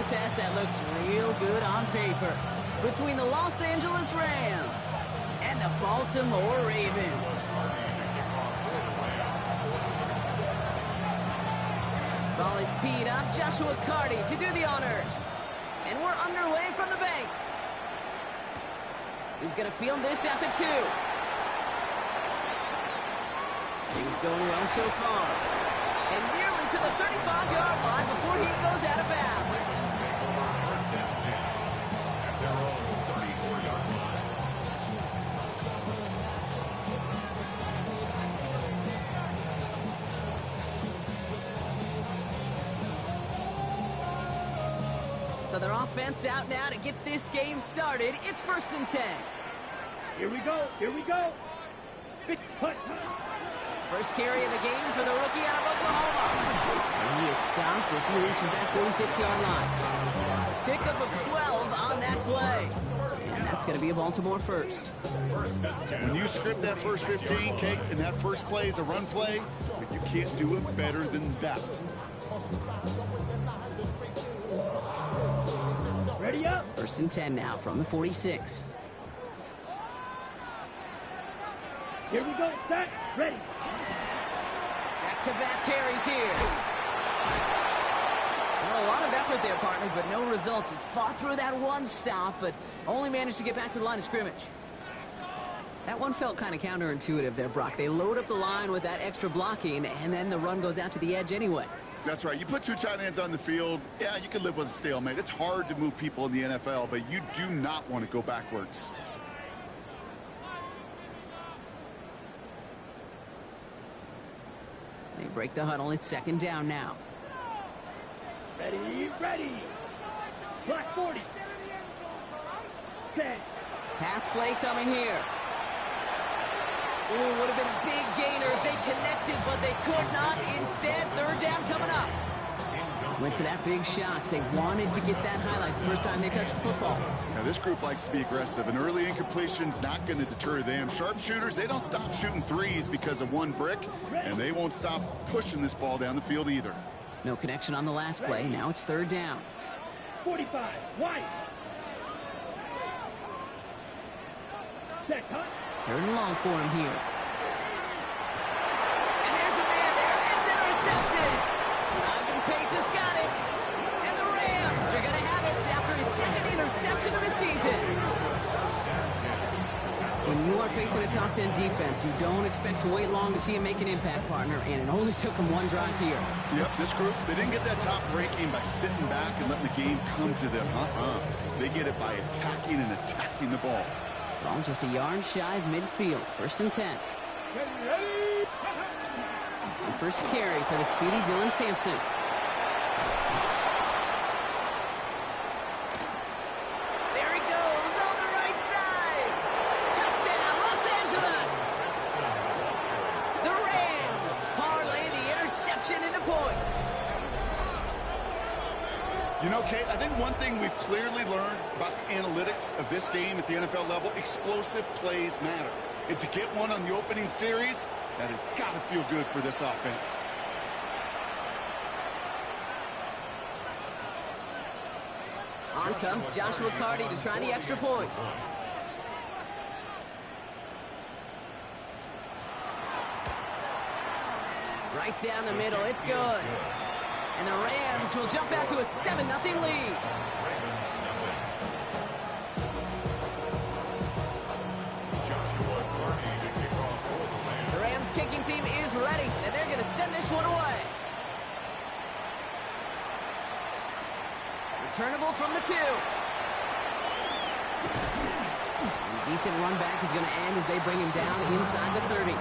contest that looks real good on paper between the Los Angeles Rams and the Baltimore Ravens. Ball is teed up. Joshua Carty to do the honors. And we're underway from the bank. He's going to field this at the 2. Things going well so far. And nearly to the 35-yard line before he goes out of bounds. So their offense out now to get this game started. It's 1st and 10. Here we go. Here we go. Big putt. First carry of the game for the rookie out of Oklahoma. And he is stopped as he reaches that 46-yard line. Pickup of 12 on that play. And that's going to be a Baltimore first. When you script that first 15, Kate, and that first play is a run play, you can't do it better than that. Ready up. 1st and 10 now from the 46. Here we go. Set. Ready. Back-to-back carries here. Well, a lot of effort there, partner, but no results. He fought through that one stop, but only managed to get back to the line of scrimmage. That one felt kind of counterintuitive there, Brock. They load up the line with that extra blocking, and then the run goes out to the edge anyway. That's right. You put 2 tight ends on the field, yeah, you can live with a stalemate. It's hard to move people in the NFL, but you do not want to go backwards. They break the huddle. It's 2nd down now. Ready, ready. Black 40. Set. Pass play coming here. Ooh, would have been a big gainer if they connected, but they could not. Instead, 3rd down coming up. Went for that big shot. They wanted to get that highlight the first time they touched the football. Now, this group likes to be aggressive. An early incompletion's not going to deter them. Sharpshooters, they don't stop shooting threes because of one brick, and they won't stop pushing this ball down the field either. No connection on the last play. Now it's 3rd down. 45. White. Set. Cut. 3rd and long for him here. And there's a man there. It's intercepted. Ivan Pace has got it. And the Rams are going to have it after his 2nd interception of the season. When you are facing a top 10 defense, you don't expect to wait long to see him make an impact, partner, and it only took him 1 drive here. Yep, this group, they didn't get that top ranking by sitting back and letting the game come to them. They get it by attacking and attacking the ball. Ball just a yard shy of midfield. 1st and 10. The first carry for the speedy Dylan Sampson. There he goes on the right side. Touchdown, Los Angeles. The Rams parlay the interception into points. You know, Kate, I think one thing we've clearly learned about the analytics of this game at the NFL level, explosive plays matter. And to get one on the opening series, that has got to feel good for this offense. On comes Joshua Carty to try the extra point. Right down the middle, it's good. And the Rams will jump out to a 7-0 lead. The Rams kicking team is ready, and they're going to send this one away. Returnable from the 2. And a decent run back is going to end as they bring him down inside the 30.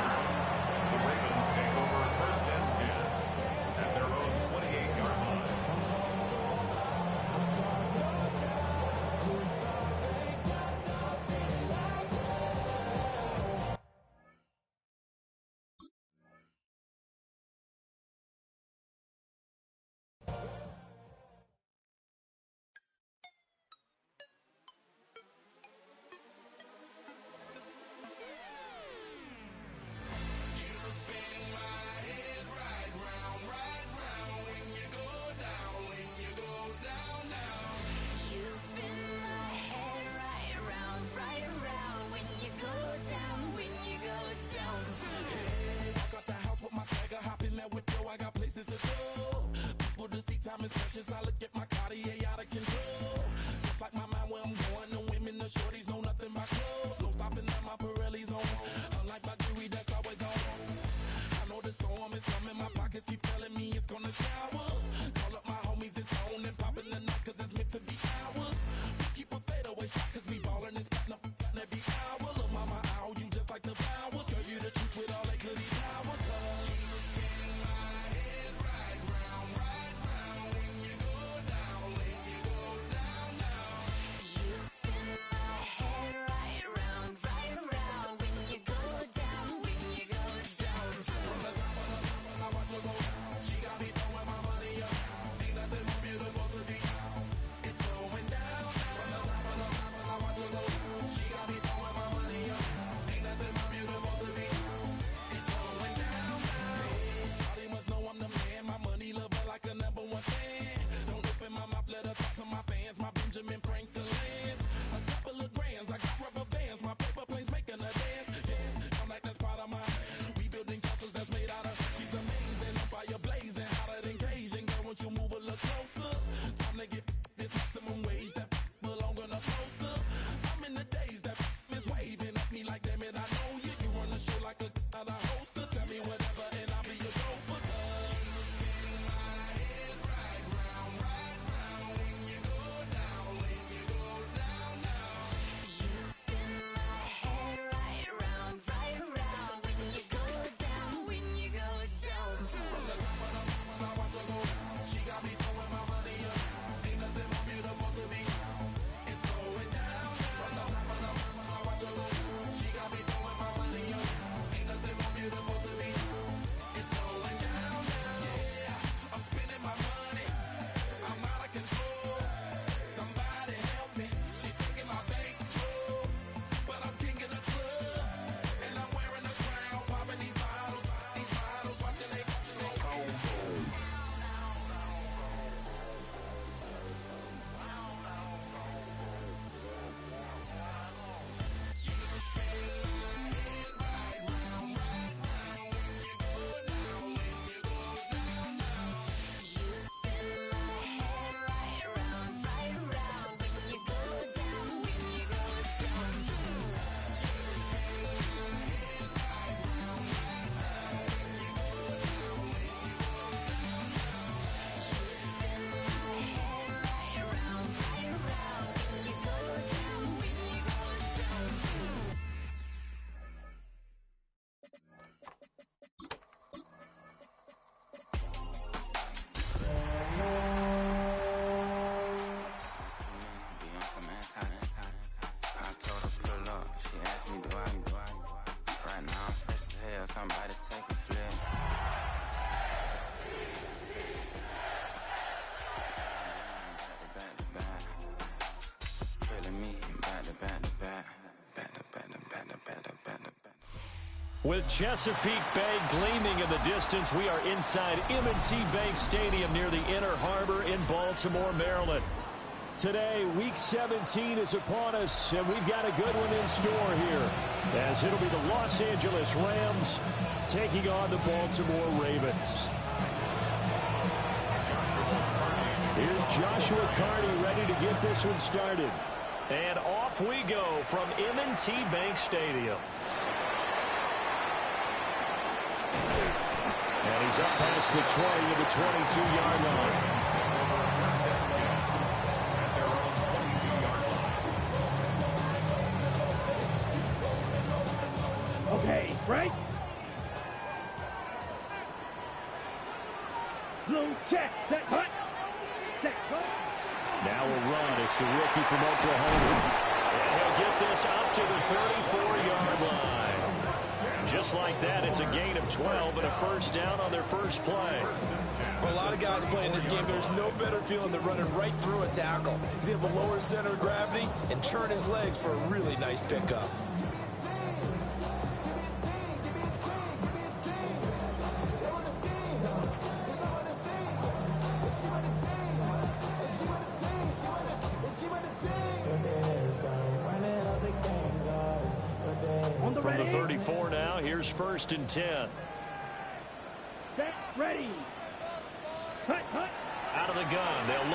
business to do. People to see time is precious. I look at my Cartier out of control. Just like my mind where I'm going. The women, the shorties know nothing but clothes. No stopping at my Pirelli's on. Unlike my jewelry that's always on. I know the storm is coming. My pockets keep telling me it's gonna shower. Call up my homies, it's on and popping the night cause it's meant to be ours. We keep a fadeaway shot cause we ballin' and spittin' up every hour. Look mama, I owe you just like the flowers. Girl, you the truth with all that goody power. You spin my head right round when you go down, when you go down, down. You spin my head right round when you go down, when you go down. From the top of the top, I watch her go down. She got me throwing my money up. Ain't nothing more beautiful to be. It's going down. From the top of the top, I watch her go down. She got me throwing my money up. Ain't nothing more beautiful to be. It's going down. Shawty must know I'm the man. My money lover like a #1 fan. Don't open my mouth, let her talk to my fans. My Benjamin Franklin's. A couple of grands, I got rubber bands. My paper planes making a dance. Yes, I'm like that's part of my. We building castles that's made out of. She's amazing, on fire blazing, hotter than Cajun. Girl, won't you move a little closer? Time to get this maximum wage that belong on a poster. I'm in the days that is waving at me like damn it, I know you. You run the show like a hoster. Tell me whatever and I'll be your gopher. You spin my head right round when you go down, when you go down, down. You spin my head right round when you go down, when you go down. From the top of the mountain, I watch her go down. She got me throwing my money up. Ain't nothing more beautiful to me. It's going down. From the top of the mountain, I watch her go down. She got me throwing my money up. Ain't nothing more beautiful to me. It's going down. Yeah, I'm spending my money. I'm out of control. Somebody help me. She taking my bankroll, but I'm king of the club, and I'm wearing a crown, popping these bottles, watching they go. You spin my head right round when you go down, when you go down. I told her pull up, she asked me do I. Right now I'm fresh as hell, somebody take a flip. Back to back. Feeling me, back to back. With Chesapeake Bay gleaming in the distance, we are inside M&T Bank Stadium near the Inner Harbor in Baltimore, Maryland. Today, Week 17 is upon us, and we've got a good one in store here, as it'll be the Los Angeles Rams taking on the Baltimore Ravens. Here's Joshua Carney ready to get this one started. And off we go from M&T Bank Stadium. And he's up past the 20 to the 22-yard line. Okay, break. Blue check. Set hut. Set hut. Now a run. It's the rookie from Oklahoma. And he'll get this up to the 34-yard line. Just like that, it's a gain of 12 and a first down on their first play. For a lot of guys playing this game, there's no better feeling than running right through a tackle. He's able to lower his center of gravity and churn his legs for a really nice pickup. From the 34 now, here's 1st and 10. Set, ready.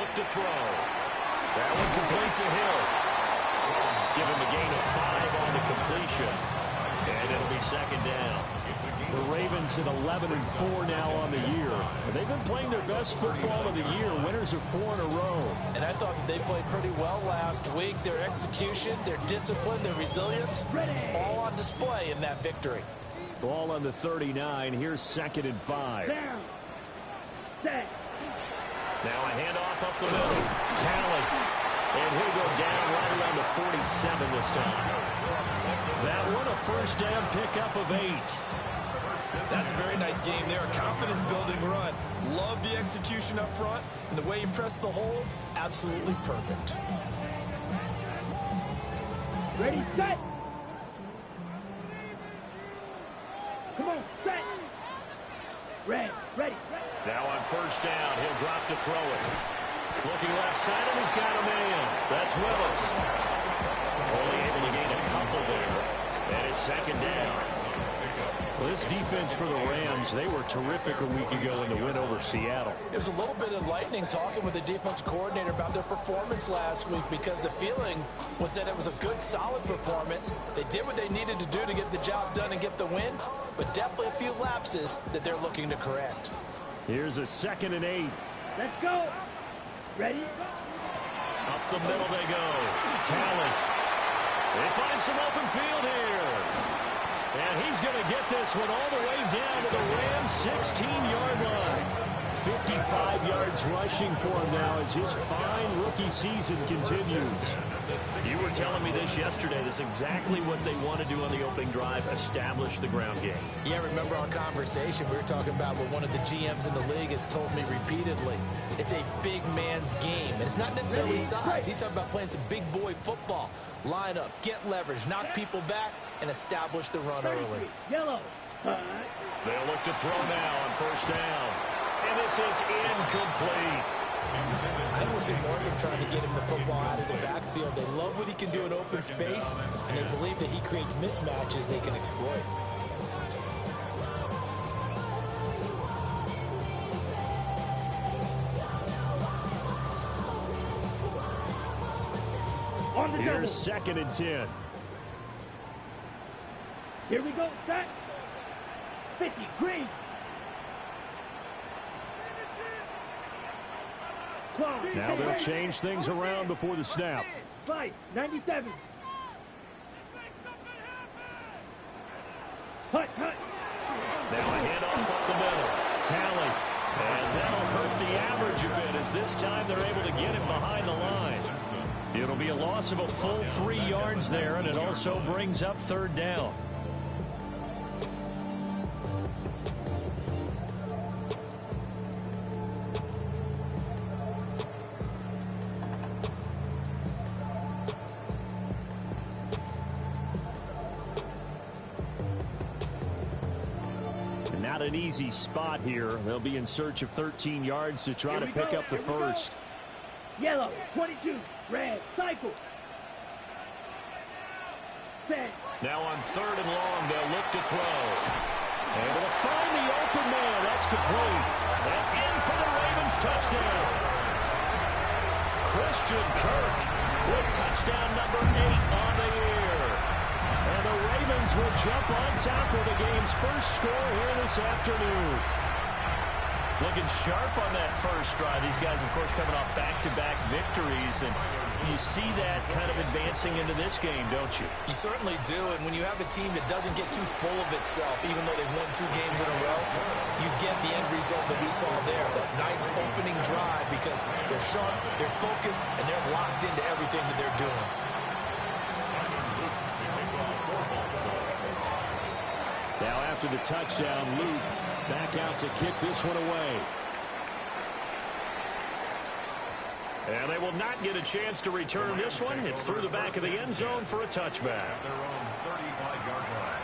look to throw. That one complete to Hill. Give him a gain of 5 on the completion. And it'll be second down. The Ravens at 11-4 now on the year. They've been playing their best football of the year. Winners of 4 in a row. And I thought that they played pretty well last week. Their execution, their discipline, their resilience, all on display in that victory. Ball on the 39. Here's 2nd and 5. Down. Set. Now a handoff up the middle. Talley. And he'll go down right around the 47 this time. That one a first down pickup of 8. That's a very nice game there. A confidence-building run. Love the execution up front. And the way he pressed the hole, absolutely perfect. Ready, set. Come on, set. Ready. Now on first down, he'll drop to throw it. Looking left side, and he's got a man. That's Willis. Only able to gain a couple there. And it's second down. Well, this defense for the Rams, they were terrific a week ago in the win over Seattle. It was a little bit enlightening talking with the defense coordinator about their performance last week, because the feeling was that it was a good, solid performance. They did what they needed to do to get the job done and get the win, but definitely a few lapses that they're looking to correct. Here's a 2nd and 8. Let's go. Ready? Up the middle they go. Talley. They find some open field here. And he's going to get this one all the way down to the Rams' 16-yard line. 55 yards rushing for him now as his fine rookie season continues. You were telling me this yesterday. This is exactly what they want to do on the opening drive, establish the ground game. Yeah, remember our conversation? We were talking about what one of the GMs in the league has told me repeatedly. It's a big man's game, and it's not necessarily size. He's talking about playing some big boy football. Line up, get leverage, knock people back, and establish the run early. Yellow. They'll look to throw now on first down. And this is incomplete. I think we'll see more of them trying to get him the football out of the backfield. They love what he can do in open space, and they believe that he creates mismatches they can exploit. On the double. Here's 2nd and 10. Here we go, set. 50, green. Now they'll change things around before the snap. 97. Hut. Now a handoff up the middle. Talley. And that'll hurt the average a bit as this time they're able to get him behind the line. It'll be a loss of a full 3 yards there, and it also brings up 3rd down. Not an easy spot here. They'll be in search of 13 yards to try to pick up the first. Yellow, 22, red, cycle. Set. Now on 3rd and long, they'll look to throw. Able to find the open man. That's complete. And in for the Ravens touchdown. Christian Kirk with touchdown number 8 on the year. And the Ravens will jump on top of the game's first score here this afternoon. Looking sharp on that first drive. These guys, of course, coming off back-to-back victories. And you see that kind of advancing into this game, don't you? You certainly do, and when you have a team that doesn't get too full of itself, even though they've won 2 games in a row, you get the end result that we saw there, that nice opening drive, because they're sharp, they're focused, and they're locked into everything that they're doing. Now after the touchdown, Luke back out to kick this one away. And they will not get a chance to return this one. It's through the back of the end zone for a touchback. Their own 35-yard line.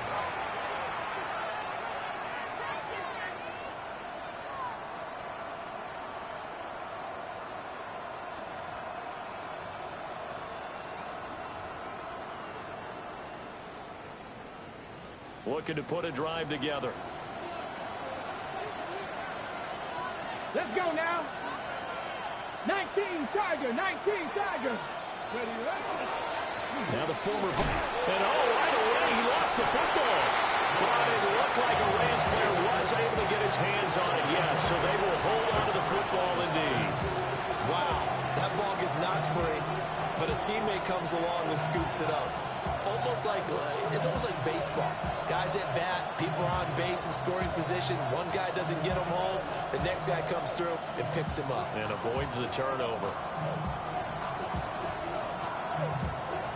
Looking to put a drive together. Let's go now. 19. 19 Tiger, 19 Tiger. Ready, ready. Now the former, and right away he lost the football. But it looked like a Rams player was able to get his hands on it, yes. So they will hold on to the football indeed. Wow, that ball gets knocked free, but a teammate comes along and scoops it up. It's almost like baseball. Guys at bat, people are on base in scoring position. One guy doesn't get him home. The next guy comes through and picks him up. And avoids the turnover.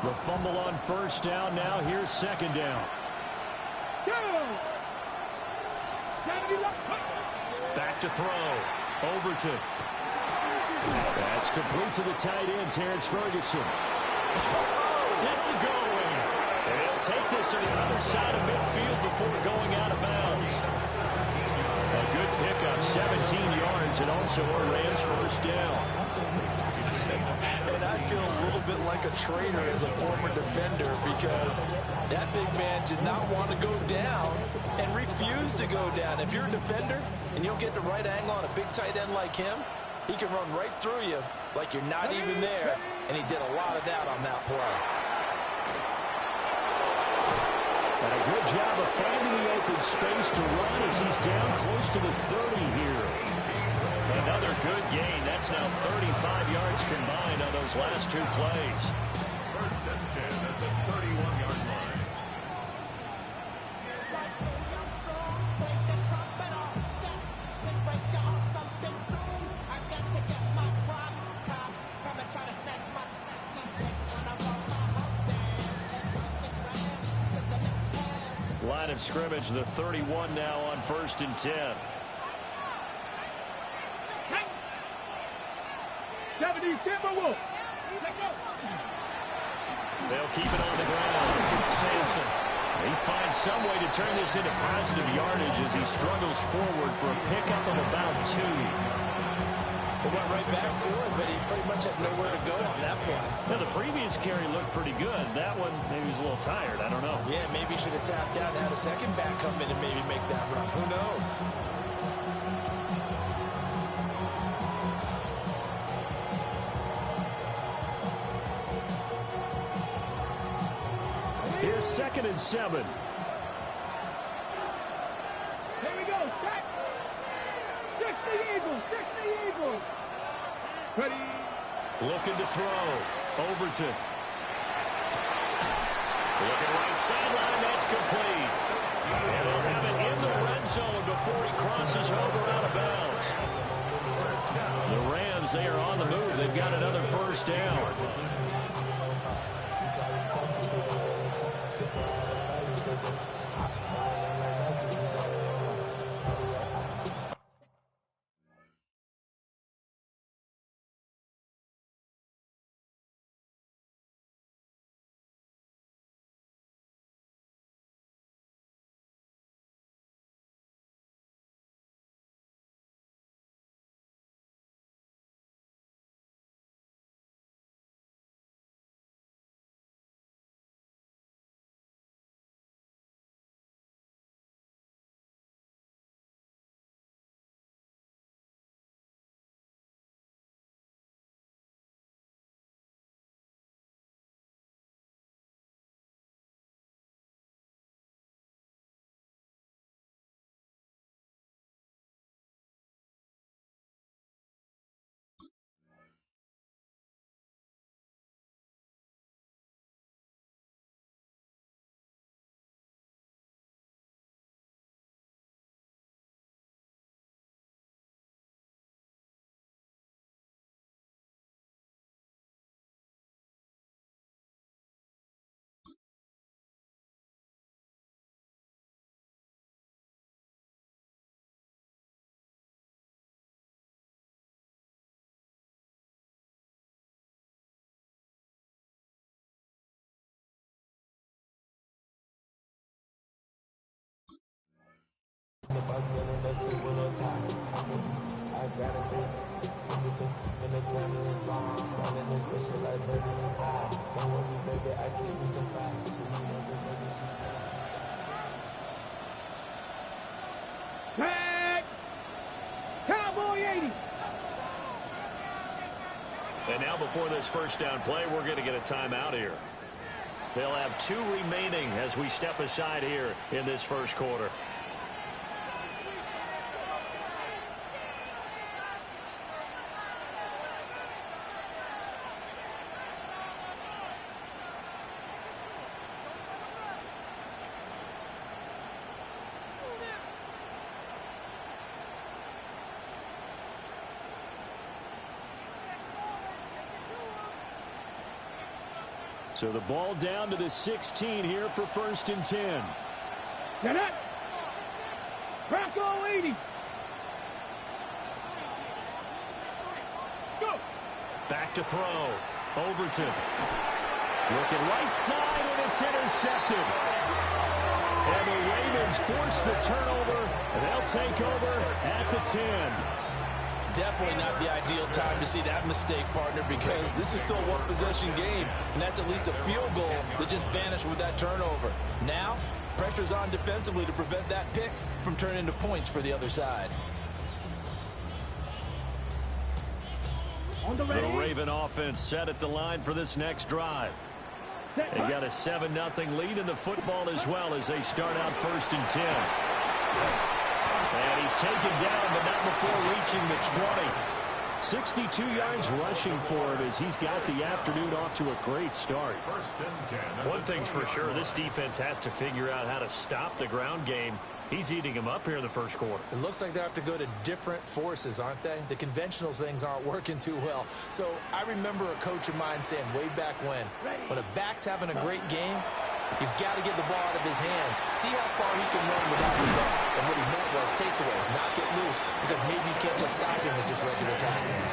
The fumble on first down. Now here's second down. Back to throw. Overton. That's complete to the tight end, Terrence Ferguson. Still going. And he'll take this to the other side of midfield before going out of bounds. A good pickup, 17 yards, and also a Rams first down. And I feel a little bit like a traitor as a former defender because that big man did not want to go down and refused to go down. If you're a defender and you don't get the right angle on a big tight end like him, he can run right through you like you're not even there, and he did a lot of that on that play. And a good job of finding the open space to run as he's down close to the 30 here. Another good gain. That's now 35 yards combined on those last two plays. First and 10 at the 31-yard line. Line of scrimmage, the 31 now on first and 10. 70 Timberwolves. They'll keep it on the ground. Sampson. He finds some way to turn this into positive yardage as he struggles forward for a pickup of about 2. They went right back to him, but he pretty much had nowhere to go on that play. Now, the previous carry looked pretty good. That one, maybe he was a little tired. I don't know. Yeah, maybe he should have tapped out and had a second back come in and maybe make that run. Who knows? Here's second and 7. Here we go. Set. 60 Eagles. 60 Eagles. Ready. Looking to throw. Overton. Looking right sideline. That's complete. And they'll have it in the red zone before he crosses over out of bounds. The Rams, they are on the move. They've got another first down. Tag. Cowboy 80. And now before this first down play, we're going to get a timeout here. They'll have 2 remaining as we step aside here in this first quarter. So the ball down to the 16 here for 1st and 10. Get it. Rocco 80. Let's go. Back to throw. Overton. Looking right side, and it's intercepted. And the Ravens force the turnover, and they'll take over at the 10. Definitely not the ideal time to see that mistake, partner, because this is still a one-possession game, and that's at least a field goal that just vanished with that turnover. Now, pressure's on defensively to prevent that pick from turning into points for the other side. The Raven offense set at the line for this next drive. They've got a 7-0 lead in the football as well as they start out 1st and 10. And he's taken down, but not before reaching the 20. 62 yards rushing for him as he's got the afternoon off to a great start. One thing's for sure, this defense has to figure out how to stop the ground game. He's eating him up here in the first quarter. It looks like they have to go to different forces, aren't they? The conventional things aren't working too well. So I remember a coach of mine saying way back when a back's having a great game, you've got to get the ball out of his hands. See how far he can run without the ball. And what he meant was takeaways, knock it loose, because maybe you can't just stop him with just regular tackling.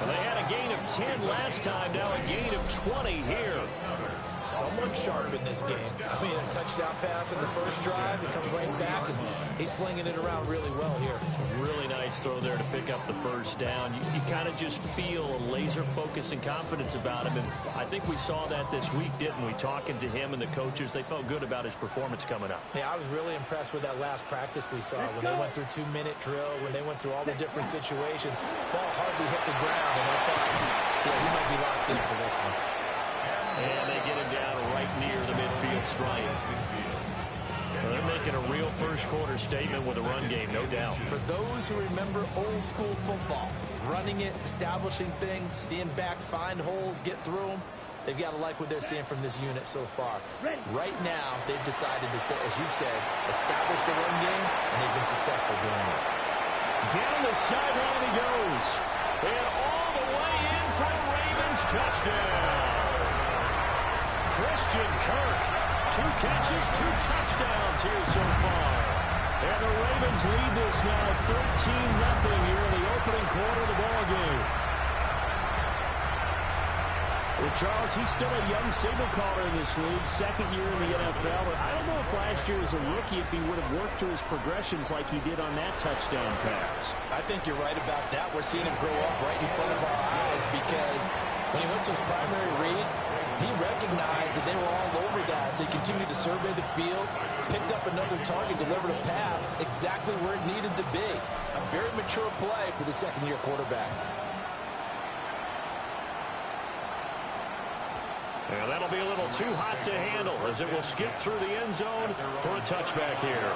Well, they had a gain of 10 last time, now a gain of 20 here. Someone sharp in this game. I mean, a touchdown pass in the first drive. He comes right back, and he's flinging it around really well here. Really nice throw there to pick up the first down. You kind of just feel a laser focus and confidence about him, and I think we saw that this week, didn't we? Talking to him and the coaches, they felt good about his performance coming up. Yeah, I was really impressed with that last practice we saw when they went through 2-minute drill, when they went through all the different situations. Ball hardly hit the ground, and I thought, yeah, he might be locked in for this one. And they get him down right near the midfield stripe. Well, they're making a real first quarter statement with a run game, no doubt. For those who remember old school football, running it, establishing things, seeing backs find holes, get through them, they've got to like what they're seeing from this unit so far. Right now, they've decided to, as you've said, establish the run game, and they've been successful doing it. Down the sideline he goes. And all the way in for a Ravens touchdown. Christian Kirk, 2 catches, 2 touchdowns here so far. And the Ravens lead this now 13-0 here in the opening quarter of the ball game. Well, Charles, he's still a young signal caller in this league, 2nd year in the NFL. But I don't know if last year as a rookie, if he would have worked through his progressions like he did on that touchdown pass. I think you're right about that. We're seeing him grow up right in front of our eyes because when he went to his primary read, he recognized that they were all over guys. They continued to survey the field, picked up another target, delivered a pass exactly where it needed to be. A very mature play for the 2nd-year quarterback. And that'll be a little too hot to handle as it will skip through the end zone for a touchback here.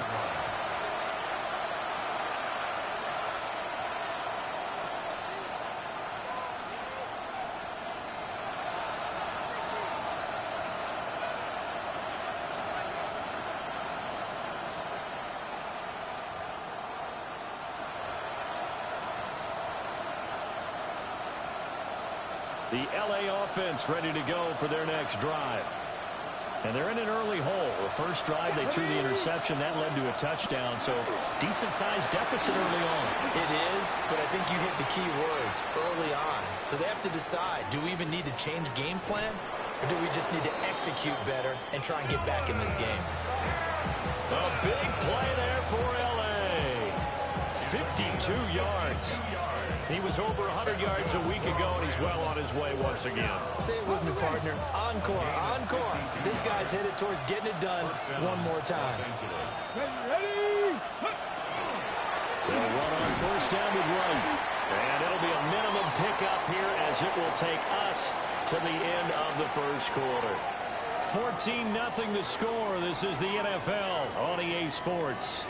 The LA offense ready to go for their next drive. And they're in an early hole. The first drive, they threw the interception. That led to a touchdown, so decent-sized deficit early on. It is, but I think you hit the key words, early on. So they have to decide, do we even need to change game plan, or do we just need to execute better and try and get back in this game? A big play there for LA. 52 yards. He was over 100 yards a week ago, and he's well on his way once again. Say it with me, partner. Encore, encore. This guy's headed towards getting it done one more time. Ready. They'll run on 1st down with Wright. And it'll be a minimum pickup here as it will take us to the end of the first quarter. 14-0 the score. This is the NFL on EA Sports.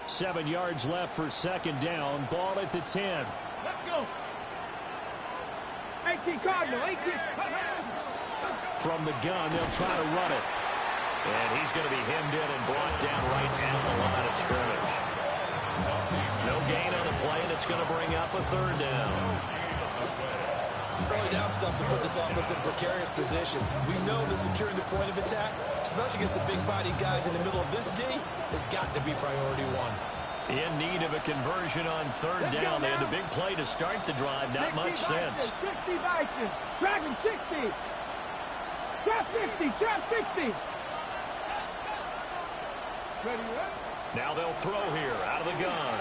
Seven yards left for second down. Ball at the 10. Let's go. 18 Cardinal, 18. From the gun, they'll try to run it. And he's going to be hemmed in and brought down right at the line of scrimmage. No gain on the play, and it's going to bring up a third down. Early down stuff to put this offense in a precarious position. We know that securing the point of attack, especially against the big-body guys in the middle of this D, has got to be priority one. In need of a conversion on third down. They had the big play to start the drive. Not much sense. 60 Vikings. Dragon 60. Trap 50. Trap 60. Now they'll throw here out of the gun.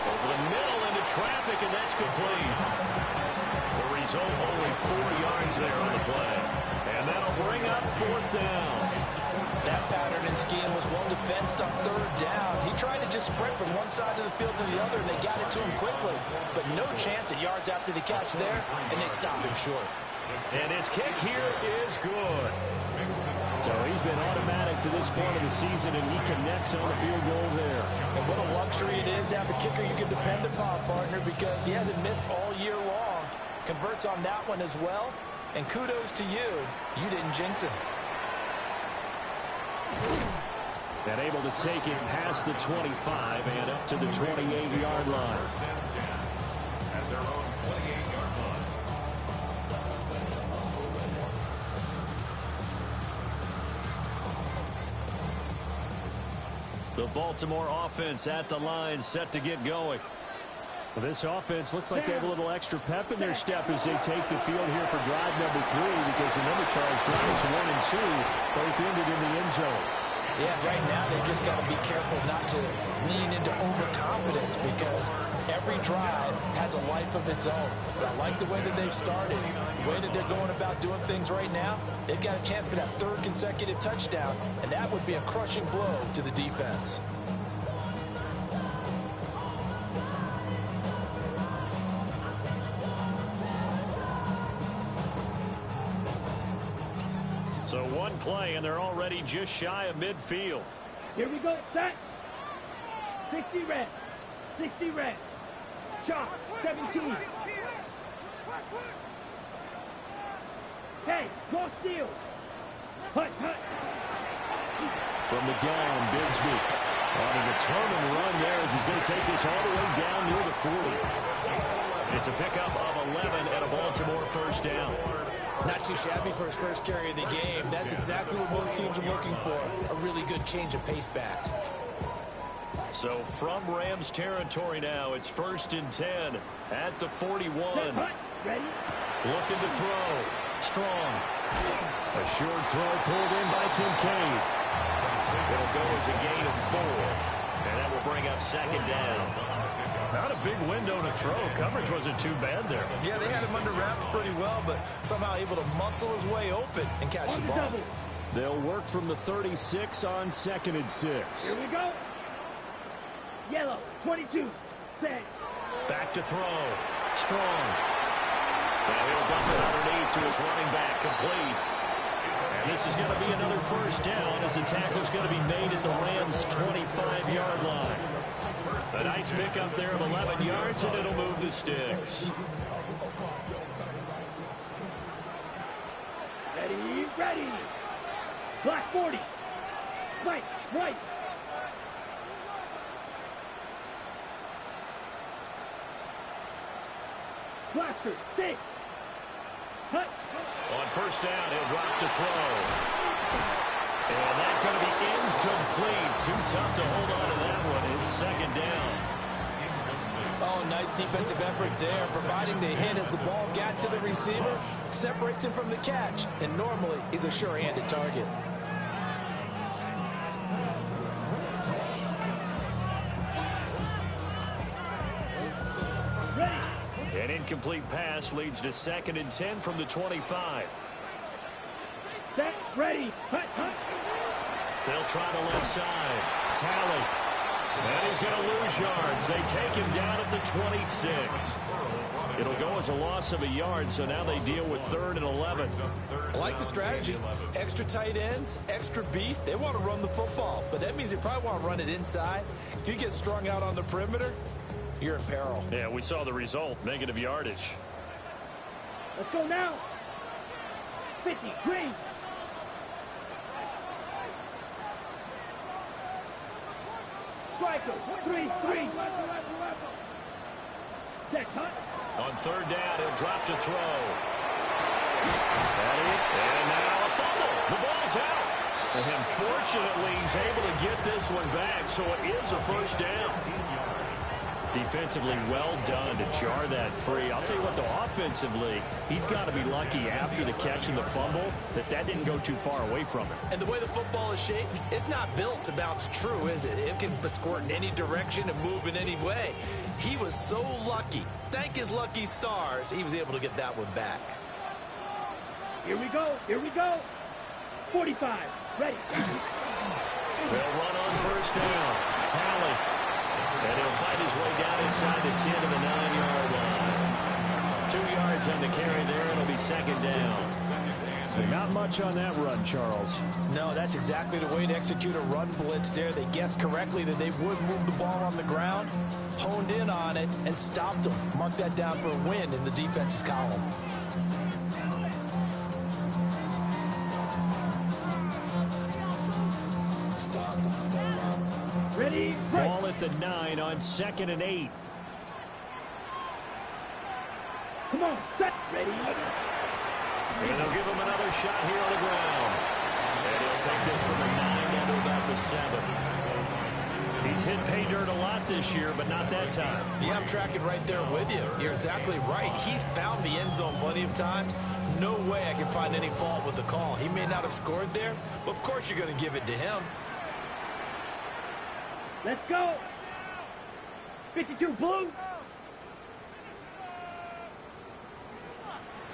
Over the middle into traffic, and that's complete. The result, only 4 yards there on the play. And that'll bring up fourth down. That pattern and scheme was well defensed on third down. He tried to just sprint from one side of the field to the other, and they got it to him quickly. But no chance at yards after the catch there, and they stopped him short. And his kick here is good. So he's been automatic to this point of the season, and he connects on the field goal there. And what a luxury it is to have a kicker you can depend upon, partner, because he hasn't missed all year long. Converts on that one as well. And kudos to you. You didn't jinx it. And able to take it past the 25 and up to the 28-yard line. At their own 28-yard line. The Baltimore offense at the line, set to get going. Well, this offense looks like they have a little extra pep in their step as they take the field here for drive number 3, because remember, Charles, drives 1 and 2 both ended in the end zone. Yeah, right now they've just got to be careful not to lean into overconfidence, because every drive has a life of its own. But I like the way that they've started, the way that they're going about doing things right now. They've got a chance for that third consecutive touchdown, and that would be a crushing blow to the defense. So one play, and they're already just shy of midfield. Here we go. Set. 60 red. 60 red. Shot. 17. Hey, go steal. Hut, hut. From the gun, Bigsby on a determined run there as he's going to take this all the way down near the 40. It's a pickup of 11 and a Baltimore first down. Not too shabby for his first carry of the game. That's exactly what most teams are looking for. A really good change of pace back. So from Rams territory now, it's 1st and 10 at the 41. Ready? Looking to throw. Strong. A short throw pulled in by Kincaid. It'll go as a gain of 4. And that will bring up second down. Not a big window to throw. Coverage wasn't too bad there. Yeah, they had him under wraps pretty well, but somehow able to muscle his way open and catch the ball. They'll work from the 36 on 2nd and 6. Here we go. Yellow, 22. Set. Back to throw. Strong. Now he'll dump it underneath to his running back, complete. And this is going to be another first down as the tackle's going to be made at the Rams' 25-yard line. A nice pickup there of 11 yards, and it'll move the sticks. Ready, ready. Black 40. White, white. Blaster, 6. Hut. On first down, he'll drop to throw. And that's going to be incomplete. Too tough to hold on to that one. It's second down. Oh, nice defensive effort there, providing the hit as the ball got to the receiver, separates him from the catch, and normally he's a sure-handed target. Incomplete pass leads to 2nd and 10 from the 25. Set, ready, cut, cut. They'll try the left side. Tally. And he's going to lose yards. They take him down at the 26. It'll go as a loss of a yard, so now they deal with 3rd and 11. I like the strategy. Extra tight ends, extra beef. They want to run the football, but that means they probably want to run it inside. If you get strung out on the perimeter, you're in peril. Yeah, we saw the result. Negative yardage. Let's go now. 50, green. Striker, 3-3. Set, cut. On 3rd down, he'll drop to throw. And now a fumble. The ball's out. And fortunately, he's able to get this one back, so it is a 1st down. Defensively, well done to jar that free. I'll tell you what, though, offensively, he's got to be lucky after the catch and the fumble that didn't go too far away from him. And the way the football is shaped, it's not built to bounce true, is it? It can squirt in any direction and move in any way. He was so lucky. Thank his lucky stars, he was able to get that one back. Here we go, here we go. 45, ready. They'll run on 1st down. Tally. And he'll fight his way down inside the 10 to the 9-yard line. 2 yards on the carry there. It'll be 2nd down. Not much on that run, Charles. No, that's exactly the way to execute a run blitz there. They guessed correctly that they would move the ball on the ground, honed in on it, and stopped them. Mark that down for a win in the defense's column. Ready, Ball at the 9 on 2nd and 8. come on, set, ready. And they'll give him another shot here on the ground. And he'll take this from the 9 down to about the 7. He's hit pay dirt a lot this year, but not that time. Yeah, I'm tracking right there with you. You're exactly right. He's found the end zone plenty of times. No way I can find any fault with the call. He may not have scored there, but of course you're going to give it to him. Let's go. 52, blue.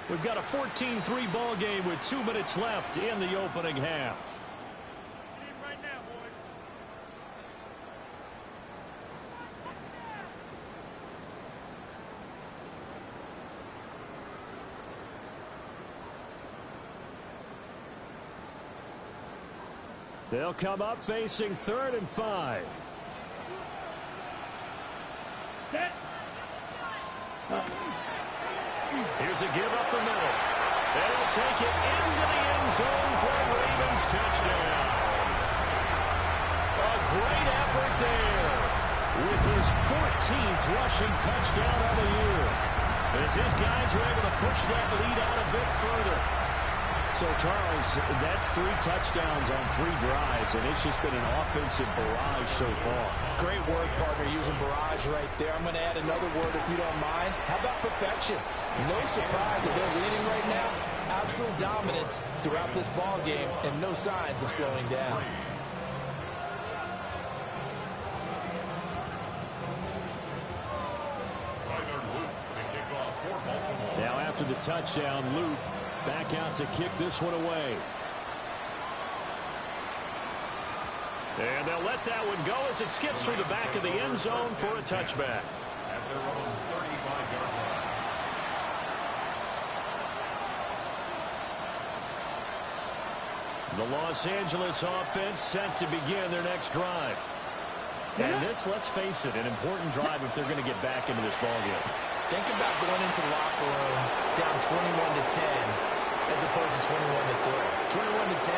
We've got a 14-3 ball game with 2 minutes left in the opening half. They'll come up facing 3rd and 5. Set. Here's a give up the middle. They'll take it into the end zone for a Ravens touchdown. A great effort there with his 14th rushing touchdown of the year. As his guys are able to push that lead out a bit further. So, Charles, that's 3 touchdowns on 3 drives, and it's just been an offensive barrage so far. Great work, partner, using barrage right there. I'm going to add another word if you don't mind. How about perfection? No surprise that they're leading right now. Absolute dominance throughout this ball game and no signs of slowing down. Now after the touchdown, Luke back out to kick this one away. And they'll let that one go as it skips through the back of the end zone for a touchback. At their own 35-yard line. The Los Angeles offense set to begin their next drive. And this, let's face it, an important drive if they're going to get back into this ballgame. Think about going into the locker room down 21-10 as opposed to 21-3. 21-10,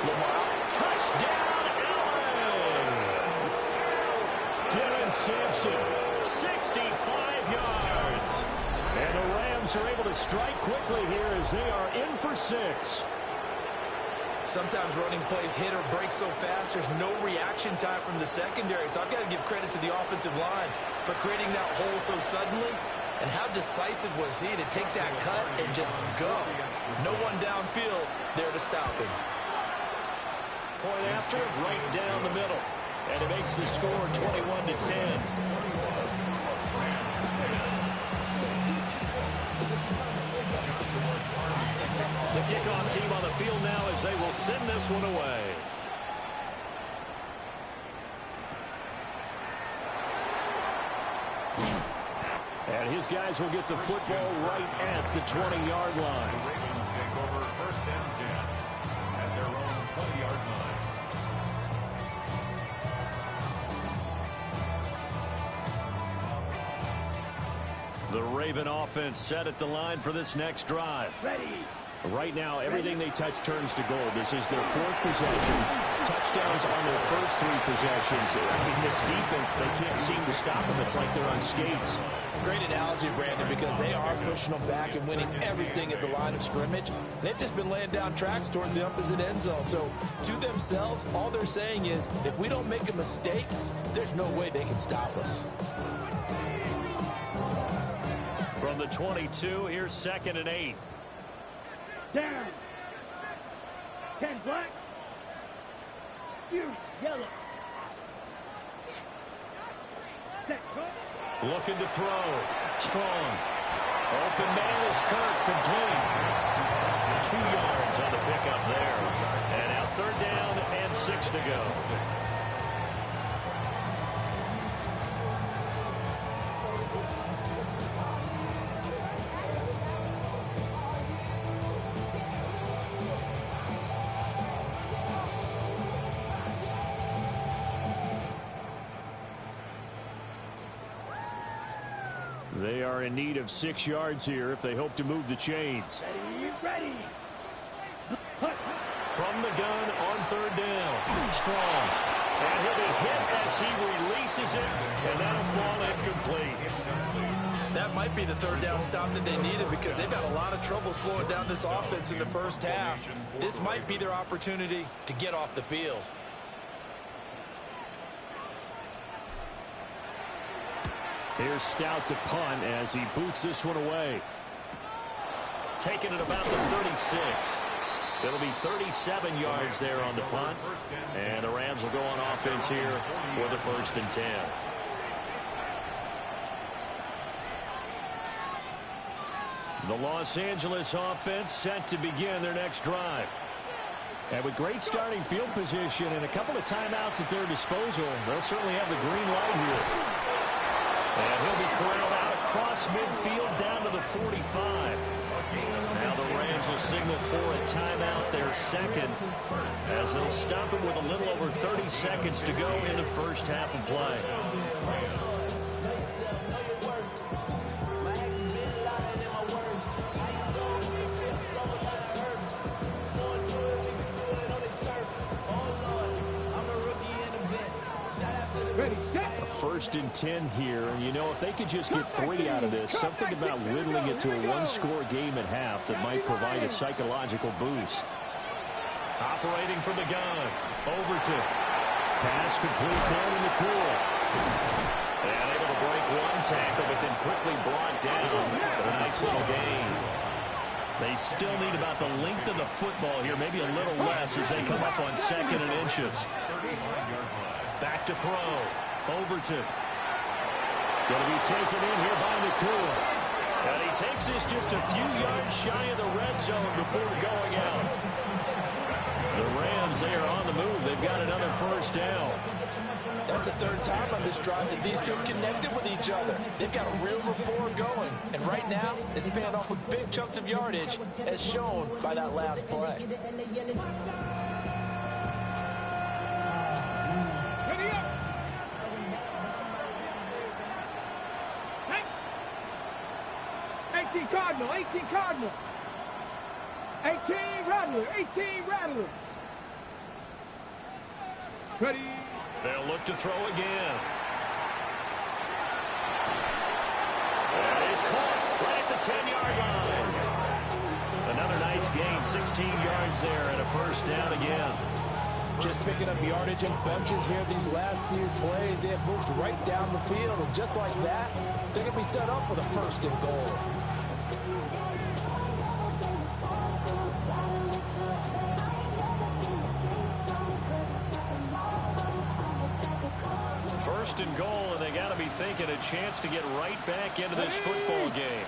Lamar. Touchdown, Allen! Dylan Sampson, 65 yards. And the Rams are able to strike quickly here as they are in for 6. Sometimes running plays hit or break so fast, there's no reaction time from the secondary. So I've got to give credit to the offensive line for creating that hole so suddenly. And how decisive was he to take that cut and just go? No one downfield there to stop him. Point after, right down the middle. And it makes the score 21-10. The kickoff team on the field now as they will send this one away. And his guys will get the football right at the 20-yard line. The Ravens take over 1st and 10 at their own 20-yard line. The Raven offense set at the line for this next drive. Ready. Right now, everything they touch turns to gold. This is their 4th possession. Touchdowns on their first 3 possessions. I mean, this defense, they can't seem to stop them. It's like they're on skates. Great analogy, Brandon, because they are pushing them back and winning everything at the line of scrimmage. They've just been laying down tracks towards the opposite end zone. So, to themselves, all they're saying is, if we don't make a mistake, there's no way they can stop us. From the 22, here's 2nd and 8. Down. 10 black. Fierce yellow. Set. Go. Looking to throw. Strong. Open man is Kirk, complete. 2 yards on the pickup there. And now 3rd down and 6 to go. They are in need of 6 yards here if they hope to move the chains. Ready. From the gun on 3rd down. Strong. And he'll be hit as he releases it, and that'll fall incomplete. That might be the 3rd down stop that they needed because they've had a lot of trouble slowing down this offense in the first half. This might be their opportunity to get off the field. Here's Stout to punt as he boots this one away. Taking it about the 36. It'll be 37 yards there on the punt. And the Rams will go on offense here for the 1st and 10. The Los Angeles offense set to begin their next drive. And with great starting field position and a couple of timeouts at their disposal, they'll certainly have the green light here. And he'll be corralled out across midfield down to the 45. Now the Rams will signal for a timeout, their 2nd, as they'll stop him with a little over 30 seconds to go in the first half of play. Ready. Set. 1st and 10 here, and you know, if they could just get 3 out of this, something about whittling it to a 1-score game at half that might provide a psychological boost. Operating from the gun. Overton. Pass complete down in the cool. And able to break 1 tackle, but then quickly brought down with a nice little gain. They still need about the length of the football here, maybe a little less as they come up on 2nd and inches. Back to throw. Overton. Going to be taken in here by McCool. And he takes this just a few yards shy of the red zone before going out. The Rams, they are on the move. They've got another 1st down. That's the 3rd time on this drive that these two connected with each other. They've got a real rapport going. And right now, it's paying off with big chunks of yardage, as shown by that last play. Ready up. Hey. 18 Cardinal. 18 Cardinal. 18 Rattler. 18 Rattler. Ready. They'll look to throw again. That is caught right at the 10-yard line. Another nice gain, 16 yards there, and a 1st down again. Just picking up yardage in bunches here these last few plays. They have moved right down the field, and just like that, they're going to be set up with a 1st and goal. First and goal, and they got to be thinking a chance to get right back into this football game.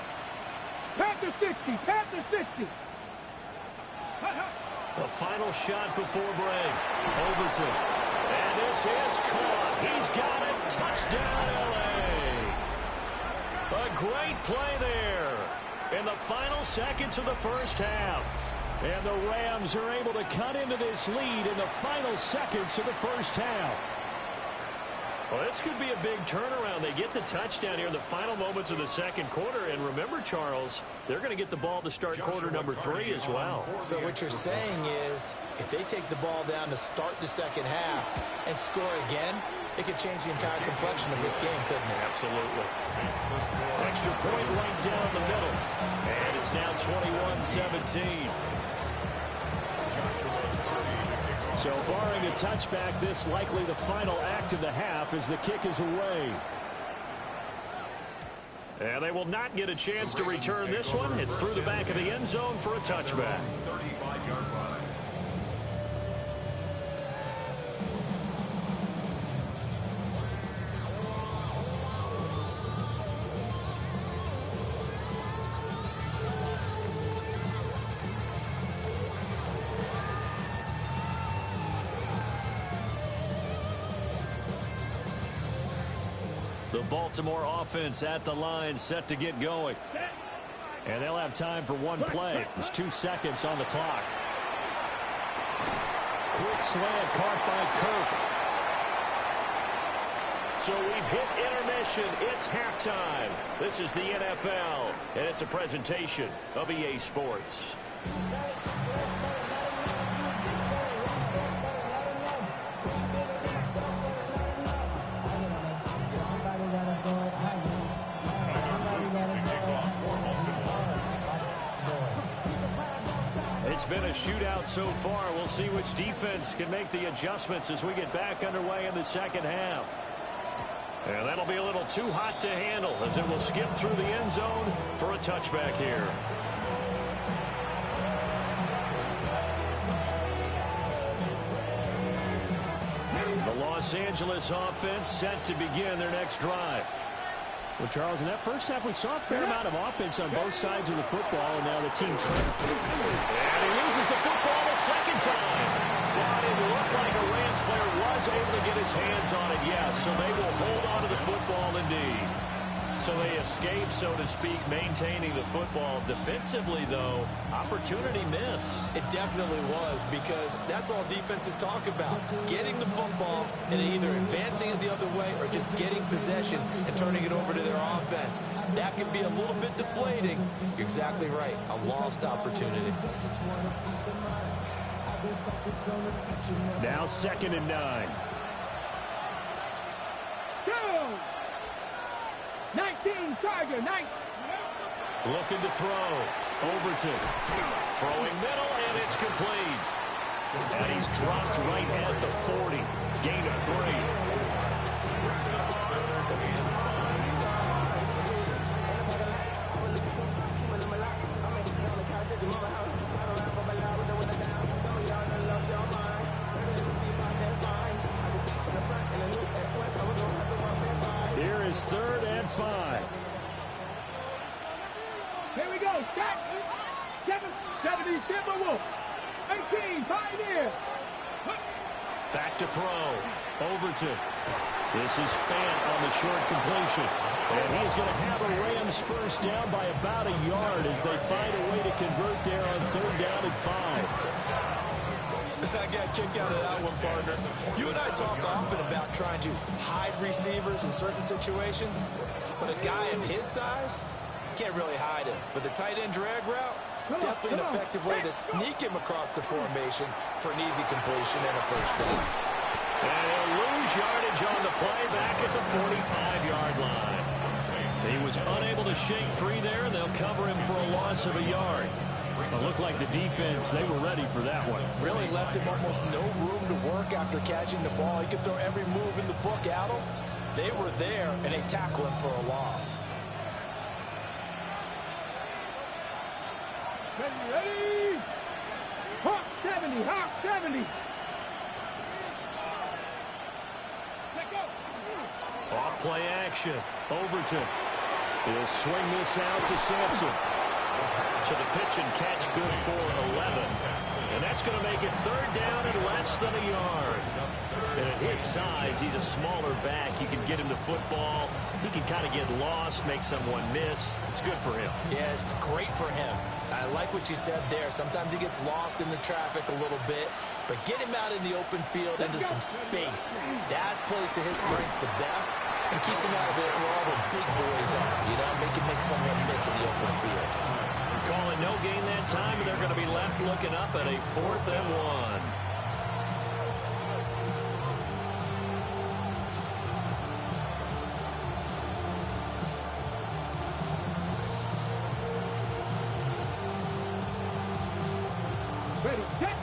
Panther 60, Panther 60. The final shot before break. Overton. And this is caught. He's got it. Touchdown, L.A. A great play there in the final seconds of the first half. And the Rams are able to cut into this lead in the final seconds of the first half. Well, this could be a big turnaround. They get the touchdown here in the final moments of the second quarter. And remember, Charles, they're going to get the ball to start quarter number 3 as well. So what you're saying is, if they take the ball down to start the second half and score again, it could change the entire complexion of this game, couldn't it? Absolutely. Extra point right down the middle. And it's now 21-17. So barring a touchback, this likely the final act of the half as the kick is away. And they will not get a chance to return this one. It's through the back of the end zone for a touchback. 35-yard line. The Baltimore offense at the line, set to get going. And they'll have time for one play. There's 2 seconds on the clock. Quick slant caught by Kirk. So we've hit intermission. It's halftime. This is the NFL, and it's a presentation of EA Sports. It's been a shootout so far. We'll see which defense can make the adjustments as we get back underway in the second half. And that'll be a little too hot to handle as it will skip through the end zone for a touchback here. The Los Angeles offense set to begin their next drive. Well, Charles, in that first half, we saw a fair amount of offense on both sides of the football, and now the team trapped. And he loses the football a second time. But it looked like a Rams player was able to get his hands on it, yes, so they will hold on to the football indeed. So they escape, so to speak, maintaining the football. Defensively, though, opportunity miss. It definitely was, because that's all defenses talk about. Getting the football and either advancing it the other way or just getting possession and turning it over to their offense. That can be a little bit deflating. You're exactly right. A lost opportunity. Now 2nd and 9. 19, Charger, 19. Looking to throw. Overton. Throwing middle, and it's complete. And he's dropped right at the 40. Gain of 3. Here is 3rd and 5. Here we go. Set. 70, Timberwolf. 18, Pioneer. Back to throw. Overton. This is Fant on the short completion. And he's going to have a Rams first down by about a yard as they find a way to convert there on 3rd down and 5. I got kicked out of that one, partner. You and I talk often about trying to hide receivers in certain situations, but a guy of his size can't really hide him. But the tight end drag route, definitely an effective way to sneak him across the formation for an easy completion and a first down. And he'll lose yardage on the play back at the 45-yard line. He was unable to shake free there, and they'll cover him for a loss of a yard. It looked like the defense, they were ready for that one. Really left him almost no room to work after catching the ball. He could throw every move in the book at him. They were there, and they tackle him for a loss. Ready? Hawk 70, Hawk 70. Let go. Off play action. Overton. He'll swing this out to Sampson. So the pitch and catch good for 11. And that's going to make it third down and less than a yard. And at his size, he's a smaller back. You can get him the football. He can kind of get lost, make someone miss. It's good for him. Yeah, it's great for him. I like what you said there. Sometimes he gets lost in the traffic a little bit, but get him out in the open field into some space. That plays to his strengths the best and keeps him out of there where all the big boys are. You know, make someone miss in the open field. We're calling no gain that time, and they're going to be left looking up at a 4th and 1. Ready, set.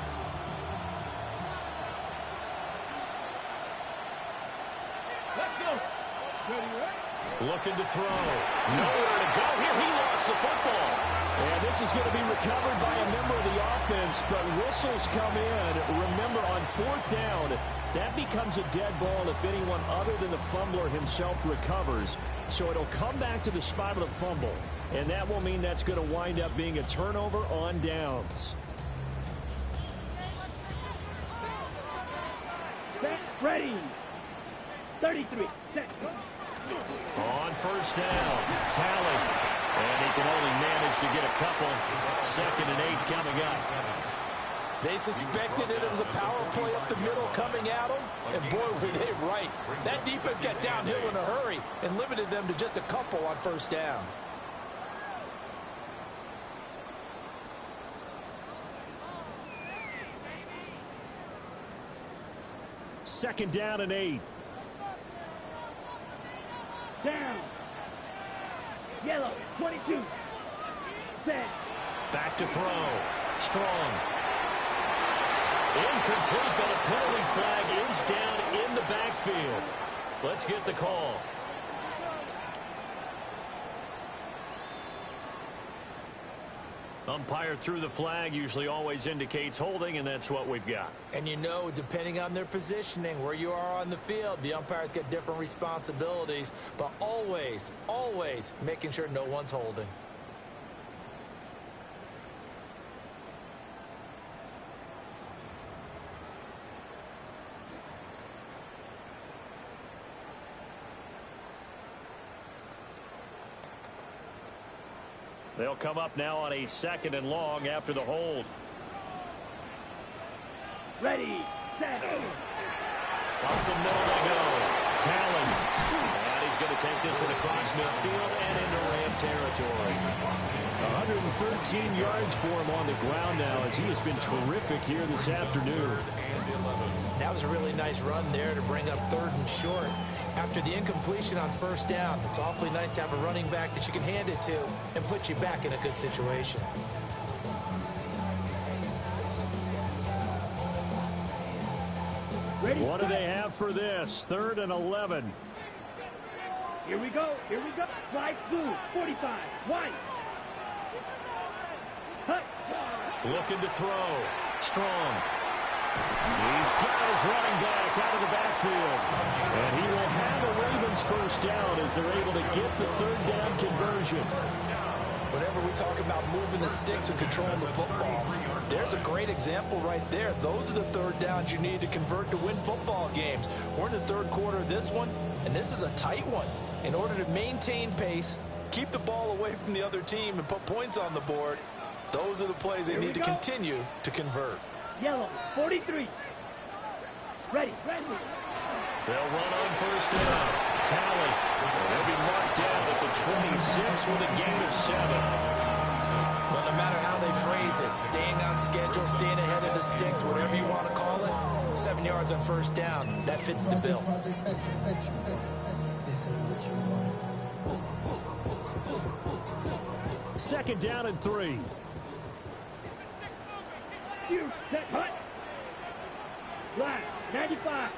Let's go. Ready, right? Looking to throw. Nowhere to go here. He lost the football. And this is going to be recovered by a member of the offense, but whistles come in. Remember, on 4th down, that becomes a dead ball if anyone other than the fumbler himself recovers. So it'll come back to the spot of the fumble, and that will mean that's going to wind up being a turnover on downs. Set, ready. 33, set. On 1st down, Tally. And he can only manage to get a couple. 2nd and 8 coming up. They suspected it was a power play up the middle coming at them. And boy, were they right. That defense got downhill in a hurry and limited them to just a couple on 1st down. Second down and 8. Down. Yellow, 22. Set. Back to throw. Strong. Incomplete, but a penalty flag is down in the backfield. Let's get the call. Umpire threw the flag, usually always indicates holding, and that's what we've got. And you know, depending on their positioning, where you are on the field, the umpire's got different responsibilities, but always, always making sure no one's holding. They'll come up now on a 2nd and long after the hold. Ready, set. Up the middle they go. Talon. And he's going to take this one across midfield and into Ram territory. 113 yards for him on the ground now, as he has been terrific here this afternoon. That was a really nice run there to bring up 3rd and short. After the incompletion on 1st down, it's awfully nice to have a running back that you can hand it to and put you back in a good situation. Ready, what do they have for this? 3rd and 11. Here we go, here we go. Slide through, 45, white. Hut. Looking to throw. Strong. He's got his running back out of the backfield. And he will have the Ravens 1st down as they're able to get the 3rd down conversion. Whenever we talk about moving the sticks and controlling the football, there's a great example right there. Those are the 3rd downs you need to convert to win football games. We're in the 3rd quarter of this one, and this is a tight one. In order to maintain pace, keep the ball away from the other team, and put points on the board, those are the plays they need to continue to convert. Yellow, 43. Ready, ready. They'll run on 1st down. Tally. They'll be marked down at the 26 with a gain of 7. Well, no matter how they phrase it, staying on schedule, staying ahead of the sticks, whatever you want to call it, 7 yards on 1st down. That fits the bill. Second down and 3. You set, hut. Line, 95.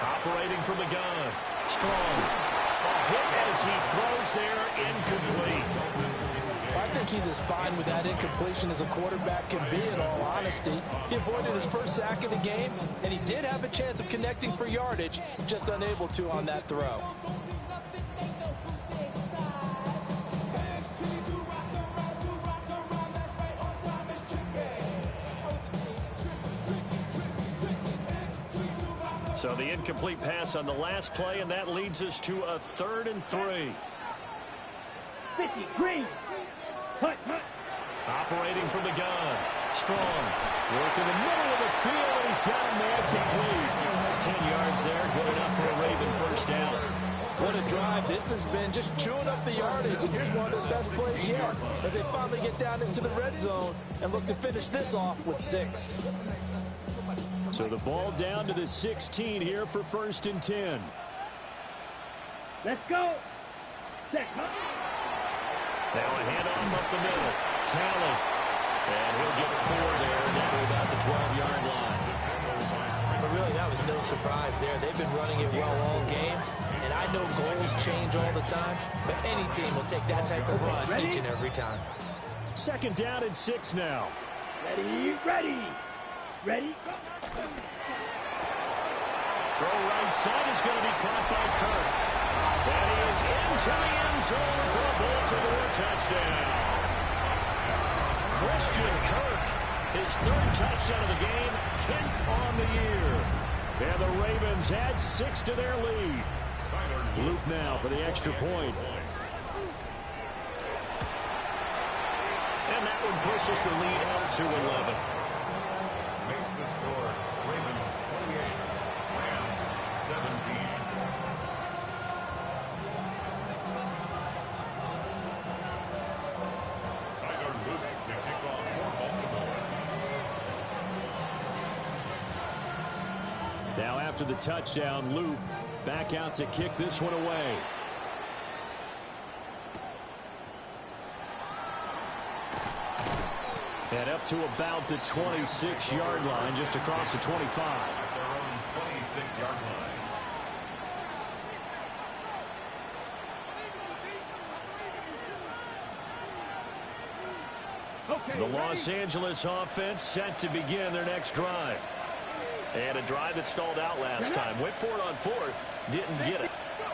Operating from the gun. Strong. A hit as he throws there, incomplete. I think he's as fine with that incompletion as a quarterback can be, in all honesty. He avoided his 1st sack of the game, and he did have a chance of connecting for yardage, just unable to on that throw. So the incomplete pass on the last play, and that leads us to a 3rd and 3. 50, green. Hut. Operating from the gun. Strong. Working the middle of the field, and he's got a man complete. 10 yards there, good enough for a Raven first down. What a drive. This has been just chewing up the yardage. And here's one of the best plays yet as they finally get down into the red zone and look to finish this off with 6. So the ball down to the 16 here for 1st and 10. Let's go. Set. Now a handoff up the middle. Tally. And he'll get 4 there, down to about the 12-yard line. But really, that was no surprise there. They've been running it well all game. And I know goals change all the time, but any team will take that type of run each and every time. 2nd down and 6 now. Ready. Throw right side is going to be caught by Kirk. That is into the end zone for a Baltimore touchdown. Christian Kirk, his 3rd touchdown of the game, 10th on the year. And the Ravens add 6 to their lead. Luke now for the extra point. And that one pushes the lead out to 11. Makes the score Ravens 28, Rams 17. Tyler Luke to kick off for Baltimore. Now after the touchdown, Luke back out to kick this one away. And up to about the 26-yard line, just across the 25. At their own 26-yard line. Okay. The Los Angeles offense set to begin their next drive. And a drive that stalled out last time. Went for it on 4th, didn't get it.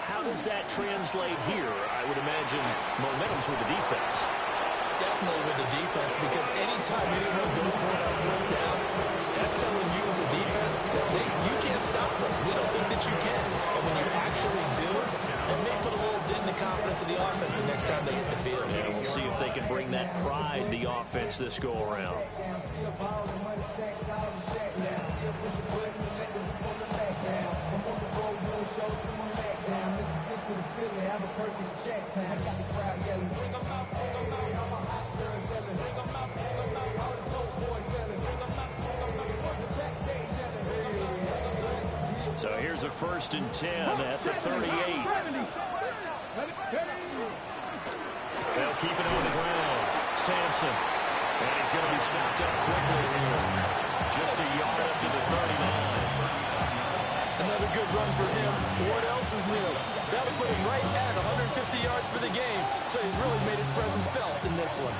How does that translate here? I would imagine momentum's with the defense. Definitely with the defense, because anytime anyone goes for it on 4th down, that's telling you as a defense that you can't stop us. We don't think that you can. And when you actually do, it may put a little dent in the confidence of the offense the next time they hit the field. And we'll see if they can bring that pride, the offense, this go around. So here's a 1st and 10 at the 38. They'll keep it on the ground. Sampson. And he's going to be stopped up quickly here. Just a yard up to the 39. Another good run for him. What else is new? That'll put him right at 150 yards for the game. So he's really made his presence felt in this one.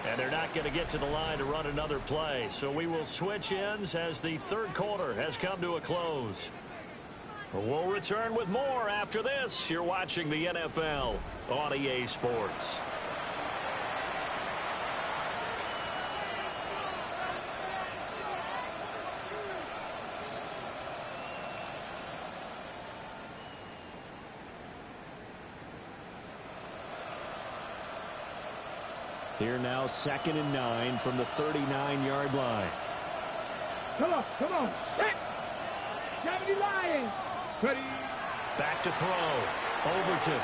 And they're not going to get to the line to run another play. So we will switch ends as the 3rd quarter has come to a close. We'll return with more after this. You're watching the NFL on EA Sports. Here now, 2nd and 9 from the 39-yard line. Come on. Set. 70 Lions. Ready. Back to throw. Overton.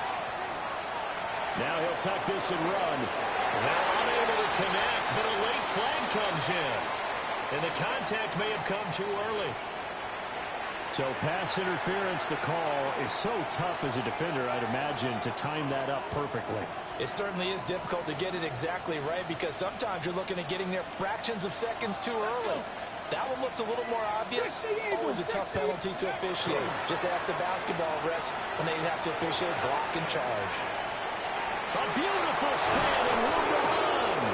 Now he'll tuck this and run. They're unable to connect, but a late flag comes in. And the contact may have come too early. So pass interference, the call is so tough as a defender, I'd imagine, to time that up perfectly. It certainly is difficult to get it exactly right because sometimes you're looking at getting there fractions of seconds too early. That one looked a little more obvious. Always a tough penalty to officiate. Just ask the basketball refs when they have to officiate block and charge. A beautiful spin and room to run.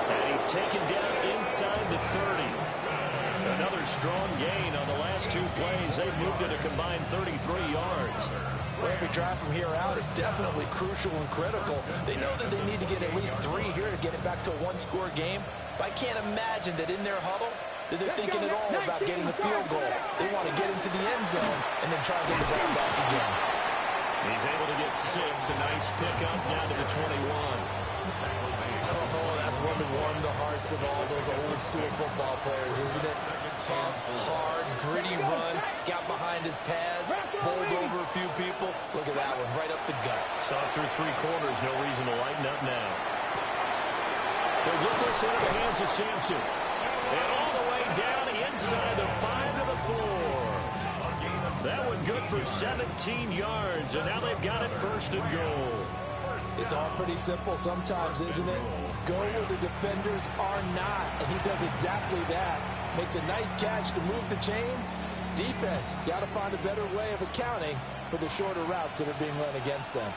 And he's taken down inside the 30. Another strong gain on the last 2 plays. They've moved it a combined 33 yards. Well, every drive from here out is definitely crucial and critical. They know that they need to get at least 3 here to get it back to a one-score game. But I can't imagine that in their huddle that they're thinking at all about getting the field goal. They want to get into the end zone and then try to get the ball back again. He's able to get 6. A nice pickup down to the 21. Oh, that's one to warm the hearts of all those old-school football players, isn't it? Tough, hard, gritty run, got behind his pads, bowled over a few people. Look at that one, right up the gut. Saw it through 3 quarters, no reason to lighten up now. They'll look this into the hands of Sampson. And all the way down inside the 5 to the 4. That one good for 17 yards, and now they've got it 1st and goal. It's all pretty simple sometimes, isn't it? Go where the defenders are not, and he does exactly that. Makes a nice catch to move the chains. Defense, got to find a better way of accounting for the shorter routes that are being run against them.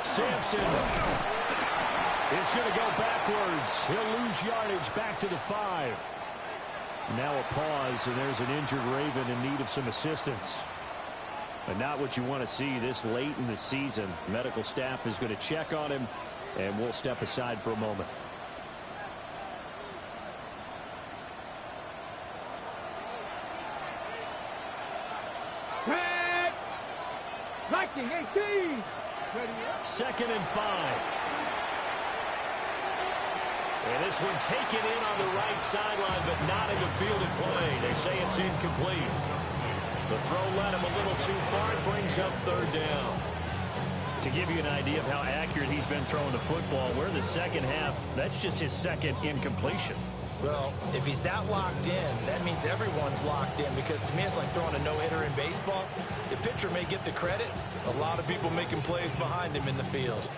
Sampson is going to go backwards. He'll lose yardage back to the 5. Now a pause, and there's an injured Raven in need of some assistance. But not what you want to see this late in the season. Medical staff is going to check on him, and we'll step aside for a moment. Liking 18. 2nd and 5. And this one taken in on the right sideline, but not in the field of play. They say it's incomplete. The throw led him a little too far. It brings up 3rd down. To give you an idea of how accurate he's been throwing the football, we're in the second half. That's just his 2nd incompletion. Well, if he's that locked in, that means everyone's locked in, because to me it's like throwing a no-hitter in baseball. The pitcher may get the credit. A lot of people making plays behind him in the field.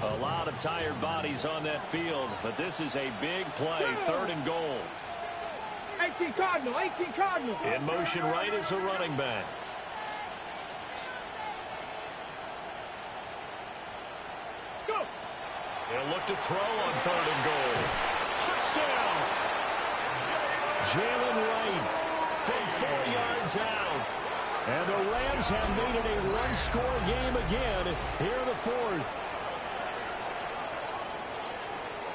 A lot of tired bodies on that field, but this is a big play. 3rd and goal. 18 Cardinal, 18 Cardinal. In motion right is a running back. Let's go. He'll look to throw on 3rd and goal. Touchdown! Jalen Wright from 4 yards out. And the Rams have made it a one-score game again here in the 4th.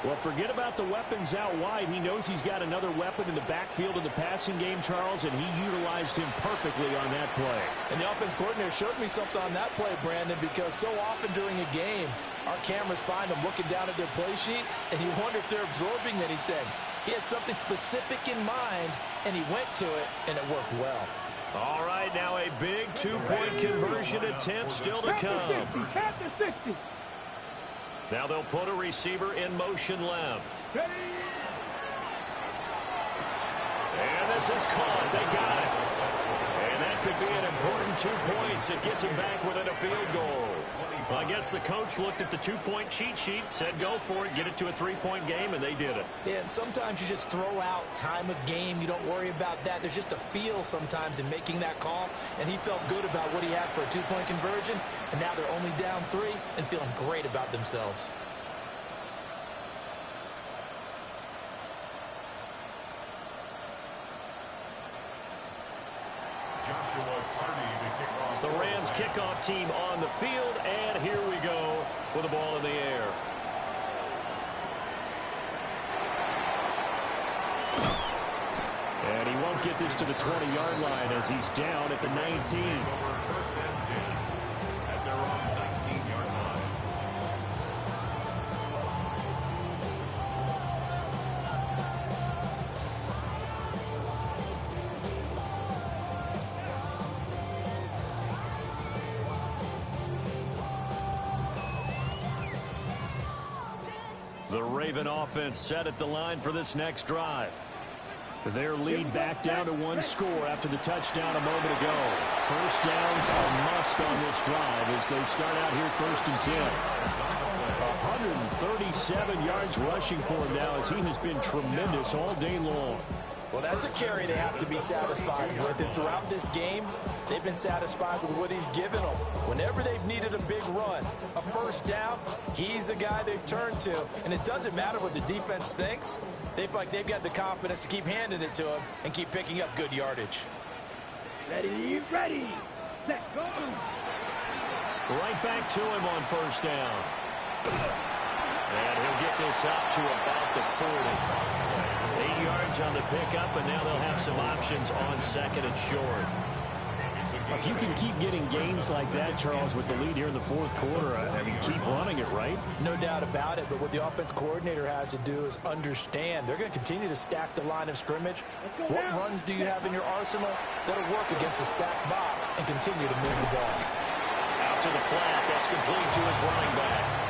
Well, forget about the weapons out wide. He knows he's got another weapon in the backfield in the passing game, Charles, and he utilized him perfectly on that play. And the offense coordinator showed me something on that play, Brandon, because so often during a game, our cameras find them looking down at their play sheets, and you wonder if they're absorbing anything. He had something specific in mind, and he went to it, and it worked well. All right, now a big 2-point conversion attempt still to come. 60. Now they'll put a receiver in motion left. Ready. And this is caught. They got it. And that could be an important 2 points. It gets him back within a field goal. Well, I guess the coach looked at the 2-point cheat sheet, said go for it, get it to a 3-point game, and they did it. Yeah, and sometimes you just throw out time of game. You don't worry about that. There's just a feel sometimes in making that call, and he felt good about what he had for a 2-point conversion, and now they're only down 3 and feeling great about themselves. The Rams kickoff team on the field, and here we go with the ball in the air. And he won't get this to the 20-yard line as he's down at the 19. First and 10 at their own 19-yard line. The Raven offense set at the line for this next drive. Their lead back down to 1 score after the touchdown a moment ago. First downs are must on this drive as they start out here 1st and 10. 137 yards rushing for him now as he has been tremendous all day long. Well, that's a carry they have to be satisfied with. And throughout this game, they've been satisfied with what he's given them. Whenever they've needed a big run, a first down, he's the guy they've turned to. And it doesn't matter what the defense thinks. They feel like they've got the confidence to keep handing it to him and keep picking up good yardage. Ready, set, go. Right back to him on first down. And he'll get this up to about the 40. 8 yards on the pickup, and now they'll have some options on second and short. If you can keep getting gains like that, Charles, with the lead here in the fourth quarter, I mean, keep running it, right? No doubt about it, but what the offense coordinator has to do is understand. They're going to continue to stack the line of scrimmage. What runs do you have in your arsenal that'll work against a stacked box and continue to move the ball? Out to the flat. That's complete to his running back.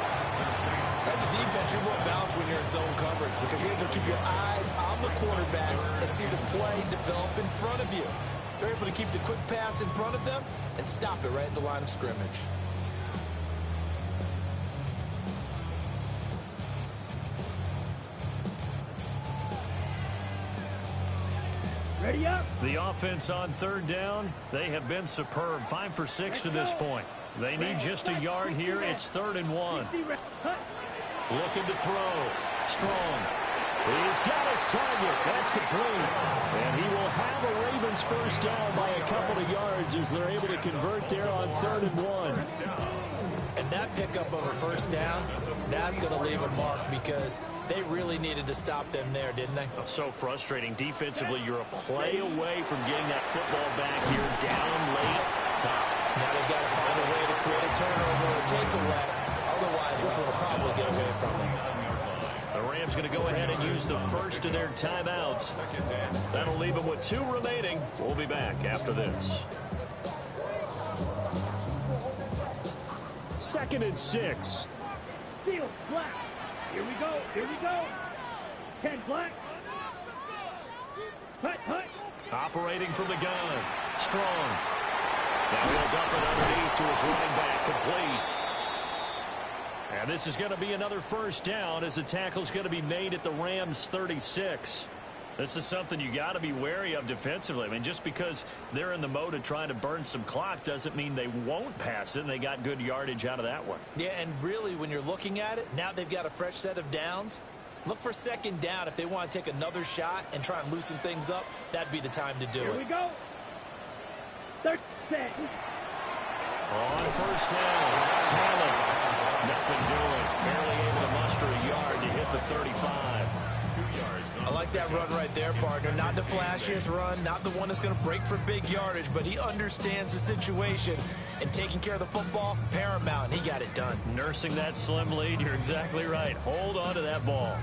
As a defense, you're more balanced when you're in zone coverage because you're able to keep your eyes on the quarterback and see the play develop in front of you. They're able to keep the quick pass in front of them and stop it right at the line of scrimmage. Ready up. The offense on third down, they have been superb. 5 for 6 to this point. They need just a yard here. It's 3rd and 1. Looking to throw. Strong. He's got his target. That's complete. And he will have a Ravens first down by a couple of yards as they're able to convert there on 3rd and 1. And that pickup of a first down, that's going to leave a mark because they really needed to stop them there, didn't they? So frustrating. Defensively, you're a play away from getting that football back here down late. Tough. Now they've got to find a way to create a turnover or takeaway. Otherwise, this one will probably get away from them. The Rams going to go ahead and use the first of their timeouts. That'll leave them with 2 remaining. We'll be back after this. 2nd and 6. Field, black. Here we go. 10, black. Hut. Operating from the gun. Strong. Now he'll dump it underneath to his running back. Complete. And this is going to be another first down as the tackle's going to be made at the Rams 36. This is something you got to be wary of defensively. I mean, just because they're in the mode of trying to burn some clock doesn't mean they won't pass it, and they got good yardage out of that one. Yeah, and really, when you're looking at it, now they've got a fresh set of downs. Look for 2nd down. If they want to take another shot and try and loosen things up, that'd be the time to do it. Here we go. 3rd, set. On first down, Talent. Nothing doing. Barely able to muster a yard to hit the 35. 2 yards. I like that run right there, partner. Not the flashiest run, not the one that's going to break for big yardage, but he understands the situation, and taking care of the football, paramount. He got it done. Nursing that slim lead, you're exactly right. Hold on to that ball.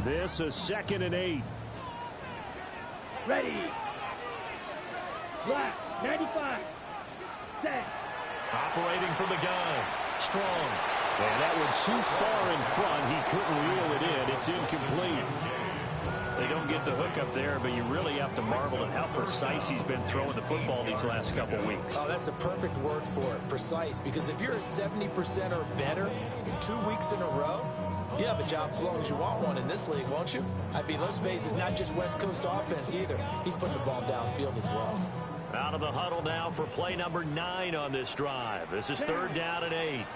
This is 2nd and 8. Ready. Black, 95. Set. Operating from the gun. Strong. And that one too far in front. He couldn't reel it in. It's incomplete. They don't get the hook up there, but you really have to marvel at how precise he's been throwing the football these last couple weeks. Oh, that's the perfect word for it, precise. Because if you're at 70% or better 2 weeks in a row, you have a job as long as you want one in this league, won't you? I mean, let's face it, it's not just West Coast offense either. He's putting the ball downfield as well. Out of the huddle now for play number 9 on this drive. This is 3rd down and 8.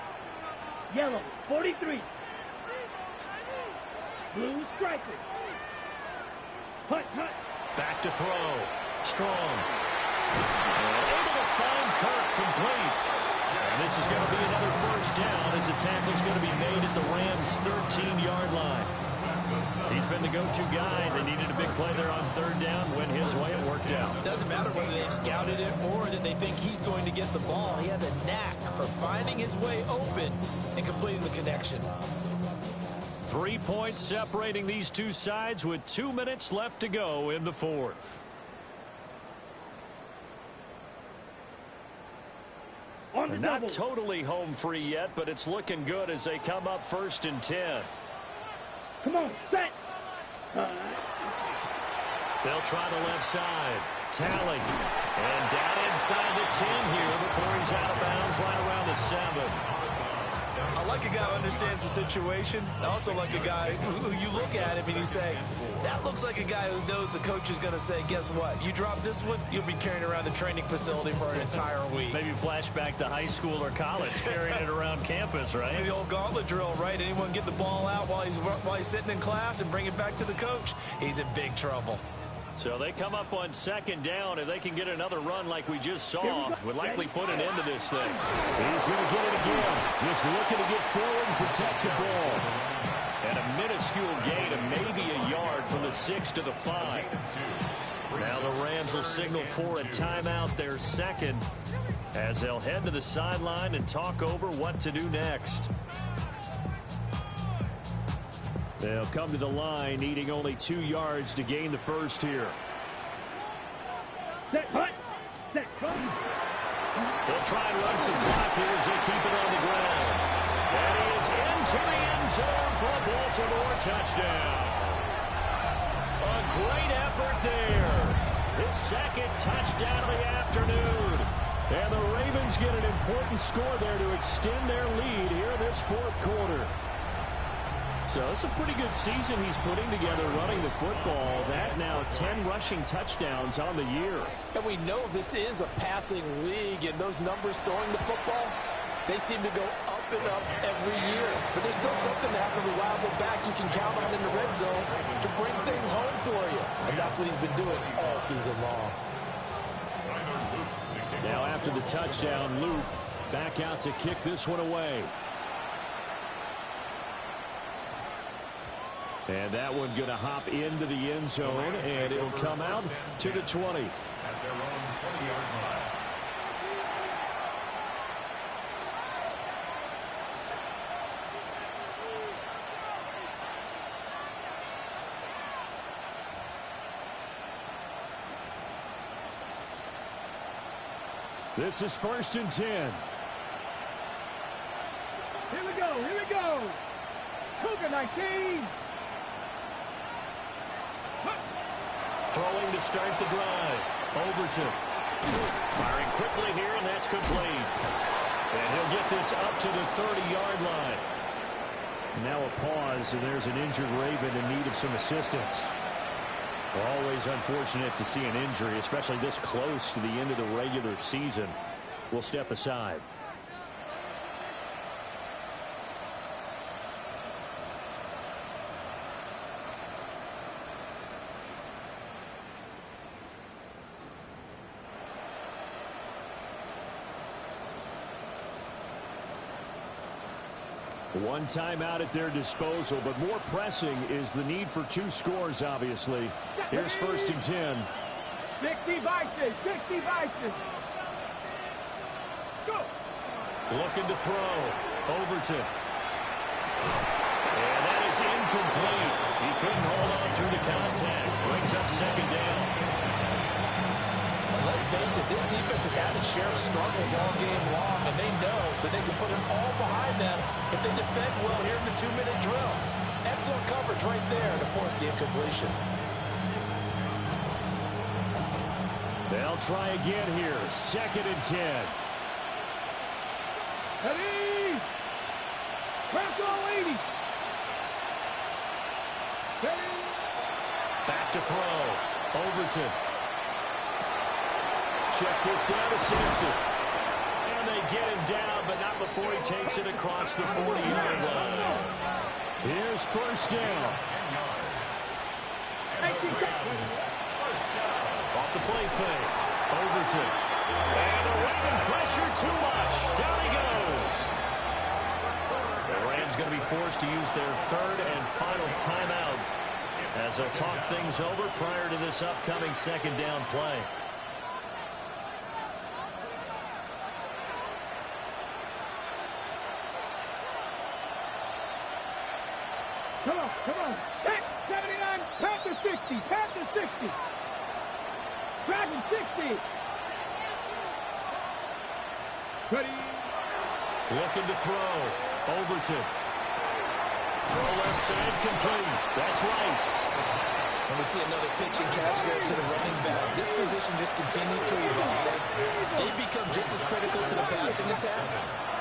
Yellow, 43. Blue striker. Hut. Back to throw. Strong. And able to find Kirk. Complete. And this is going to be another first down as the tackle's going to be made at the Rams' 13-yard line. He's been the go-to guy. They needed a big play there on 3rd down. Went his way. It worked out. Doesn't matter whether they've scouted it or that they think he's going to get the ball. He has a knack for finding his way open and completing the connection. 3 points separating these two sides with 2 minutes left to go in the 4th. They're not totally home free yet, but it's looking good as they come up 1st and 10. Come on, set. They'll try the left side. Tally. And down inside the 10 here before he's out of bounds right around the 7. I like a guy who understands the situation. I also like a guy who you look at him and you say, that looks like a guy who knows the coach is going to say, guess what? You drop this one, you'll be carrying around the training facility for an entire week. Maybe flashback to high school or college, carrying it around campus, right? The old gauntlet drill, right? Anyone get the ball out while he's sitting in class and bring it back to the coach? He's in big trouble. So they come up on second down. If they can get another run like we just saw, would likely put an end to this thing. He's going to get it again. Just looking to get forward and protect the ball. And a minuscule gain of maybe a yard from the 6 to the 5. Now the Rams will signal for a timeout, their second, as they'll head to the sideline and talk over what to do next. They'll come to the line, needing only 2 yards to gain the first here. Set, punt. Set, punt. They'll try and run some clock here as they keep it on the ground. That is into the end zone for a Baltimore touchdown. A great effort there. His second touchdown of the afternoon. And the Ravens get an important score there to extend their lead here in this fourth quarter. So it's a pretty good season he's putting together running the football. That now 10 rushing touchdowns on the year. And we know this is a passing league, and those numbers throwing the football, they seem to go up and up every year. But there's still something to have a reliable back you can count on in the red zone to bring things home for you. And that's what he's been doing all season long. Now after the touchdown, Luke back out to kick this one away. And that one going to hop into the end zone, and it'll come out to the 20. At their own 20-yard line. This is 1st and 10. Here we go. Here we go. Cougar 19. Throwing to start the drive. Overton. Firing quickly here, and that's complete. And he'll get this up to the 30-yard line. Now a pause, and there's an injured Raven in need of some assistance. Always unfortunate to see an injury, especially this close to the end of the regular season. We'll step aside. One timeout at their disposal, but more pressing is the need for 2 scores, obviously. Here's 1st and 10. 60 Vices. 60 Vices. Go. Looking to throw. Overton. And that is incomplete. He couldn't hold on through the contact. Brings up second down. Let's face it, this defense has had its share of struggles all game long, and they know that they can put it all behind them if they defend well here in the 2-minute drill. Excellent coverage right there to force the incompletion. They'll try again here. 2nd and 10. Ready. Crackle 80. Ready. Back to throw. Overton. Checks this down to Sampson. And they get him down, but not before he takes it across the 40-yard line. Here's 1st down. Off the play fake. Overton. And the Raven pressure too much. Down he goes. The Rams going to be forced to use their 3rd and final timeout as they'll talk things over prior to this upcoming 2nd down play. Come on, come on. 79, Panther 60, Panther 60. Dragon 60. Ready. Looking to throw. Overton. Throw left side complete. That's right. And we see another pitch and catch there to the running back. This position just continues to evolve. They become just as critical to the passing attack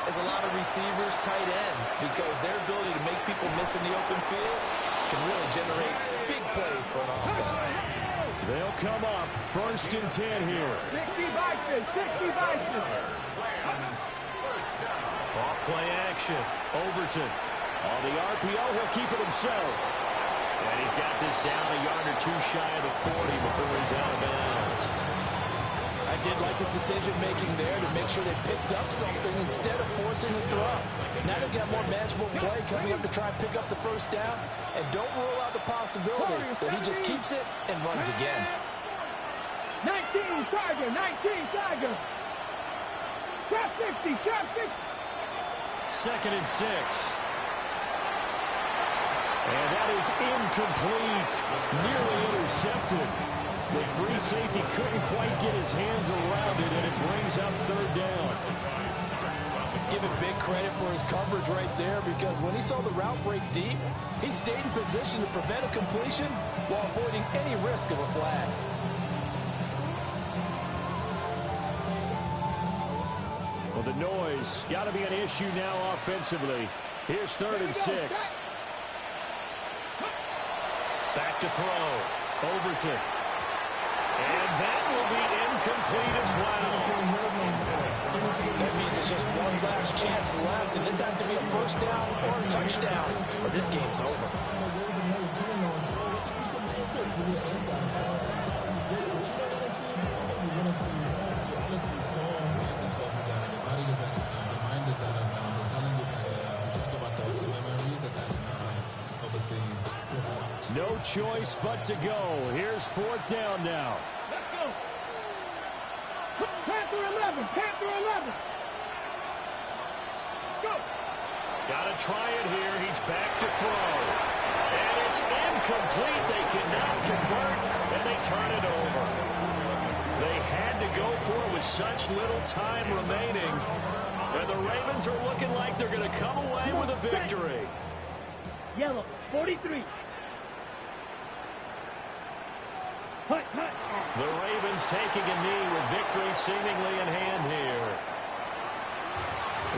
as a lot of receivers, tight ends, because their ability to make people miss in the open field can really generate big plays for an offense. They'll come up 1st and 10 here. 60 Vikings, 60 Vikings. Off play action. Overton. On the RPO, he'll keep it himself. And he's got this down a yard or two shy of the 40 before he's out of bounds. I did like his decision-making there to make sure they picked up something instead of forcing the throw. Now they've got more manageable play coming up to try and pick up the first down. And don't rule out the possibility that he just keeps it and runs again. 19 Tiger, 19 Tiger. Trap 60, trap 60. 2nd and 6. And that is incomplete. Nearly intercepted. The free safety couldn't quite get his hands around it, and it brings up 3rd down. Give him big credit for his coverage right there, because when he saw the route break deep, he stayed in position to prevent a completion while avoiding any risk of a flag. Well, the noise got to be an issue now offensively. Here's 3rd and 6. Back to throw. Overton. And that will be incomplete as well. That means there's just one last chance left, and this has to be a first down or a touchdown, or this game's over. No choice but to go. Here's 4th down now. Let's go. Panther 11, Panther 11. Let's go. Got to try it here. He's back to throw. And it's incomplete. They cannot convert, and they turn it over. They had to go for it with such little time remaining. And the Ravens are looking like they're going to come away with a victory. Yellow, 43. Hut, hut. The Ravens taking a knee with victory seemingly in hand here.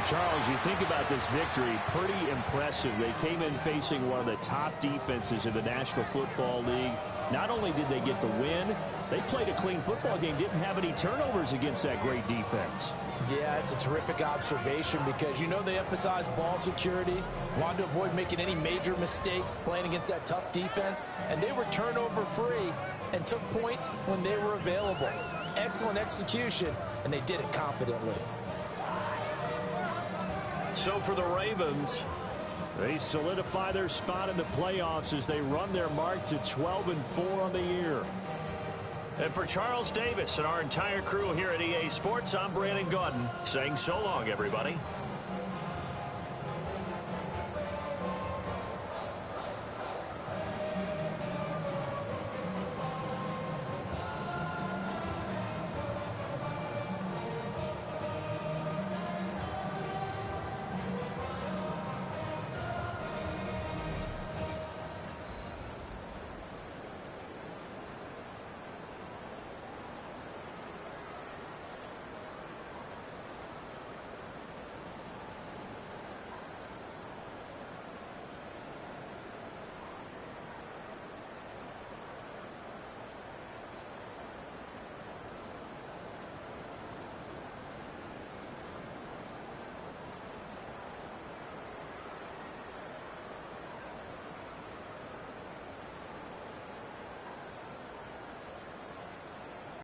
Charles, you think about this victory, pretty impressive. They came in facing one of the top defenses in the National Football League. Not only did they get the win, they played a clean football game, didn't have any turnovers against that great defense. Yeah, it's a terrific observation because you know they emphasize ball security, wanted to avoid making any major mistakes playing against that tough defense, and they were turnover-free and took points when they were available. Excellent execution, and they did it confidently. So for the Ravens, they solidify their spot in the playoffs as they run their mark to 12-4 on the year. And for Charles Davis and our entire crew here at EA Sports, I'm Brandon Gaudin saying so long, everybody.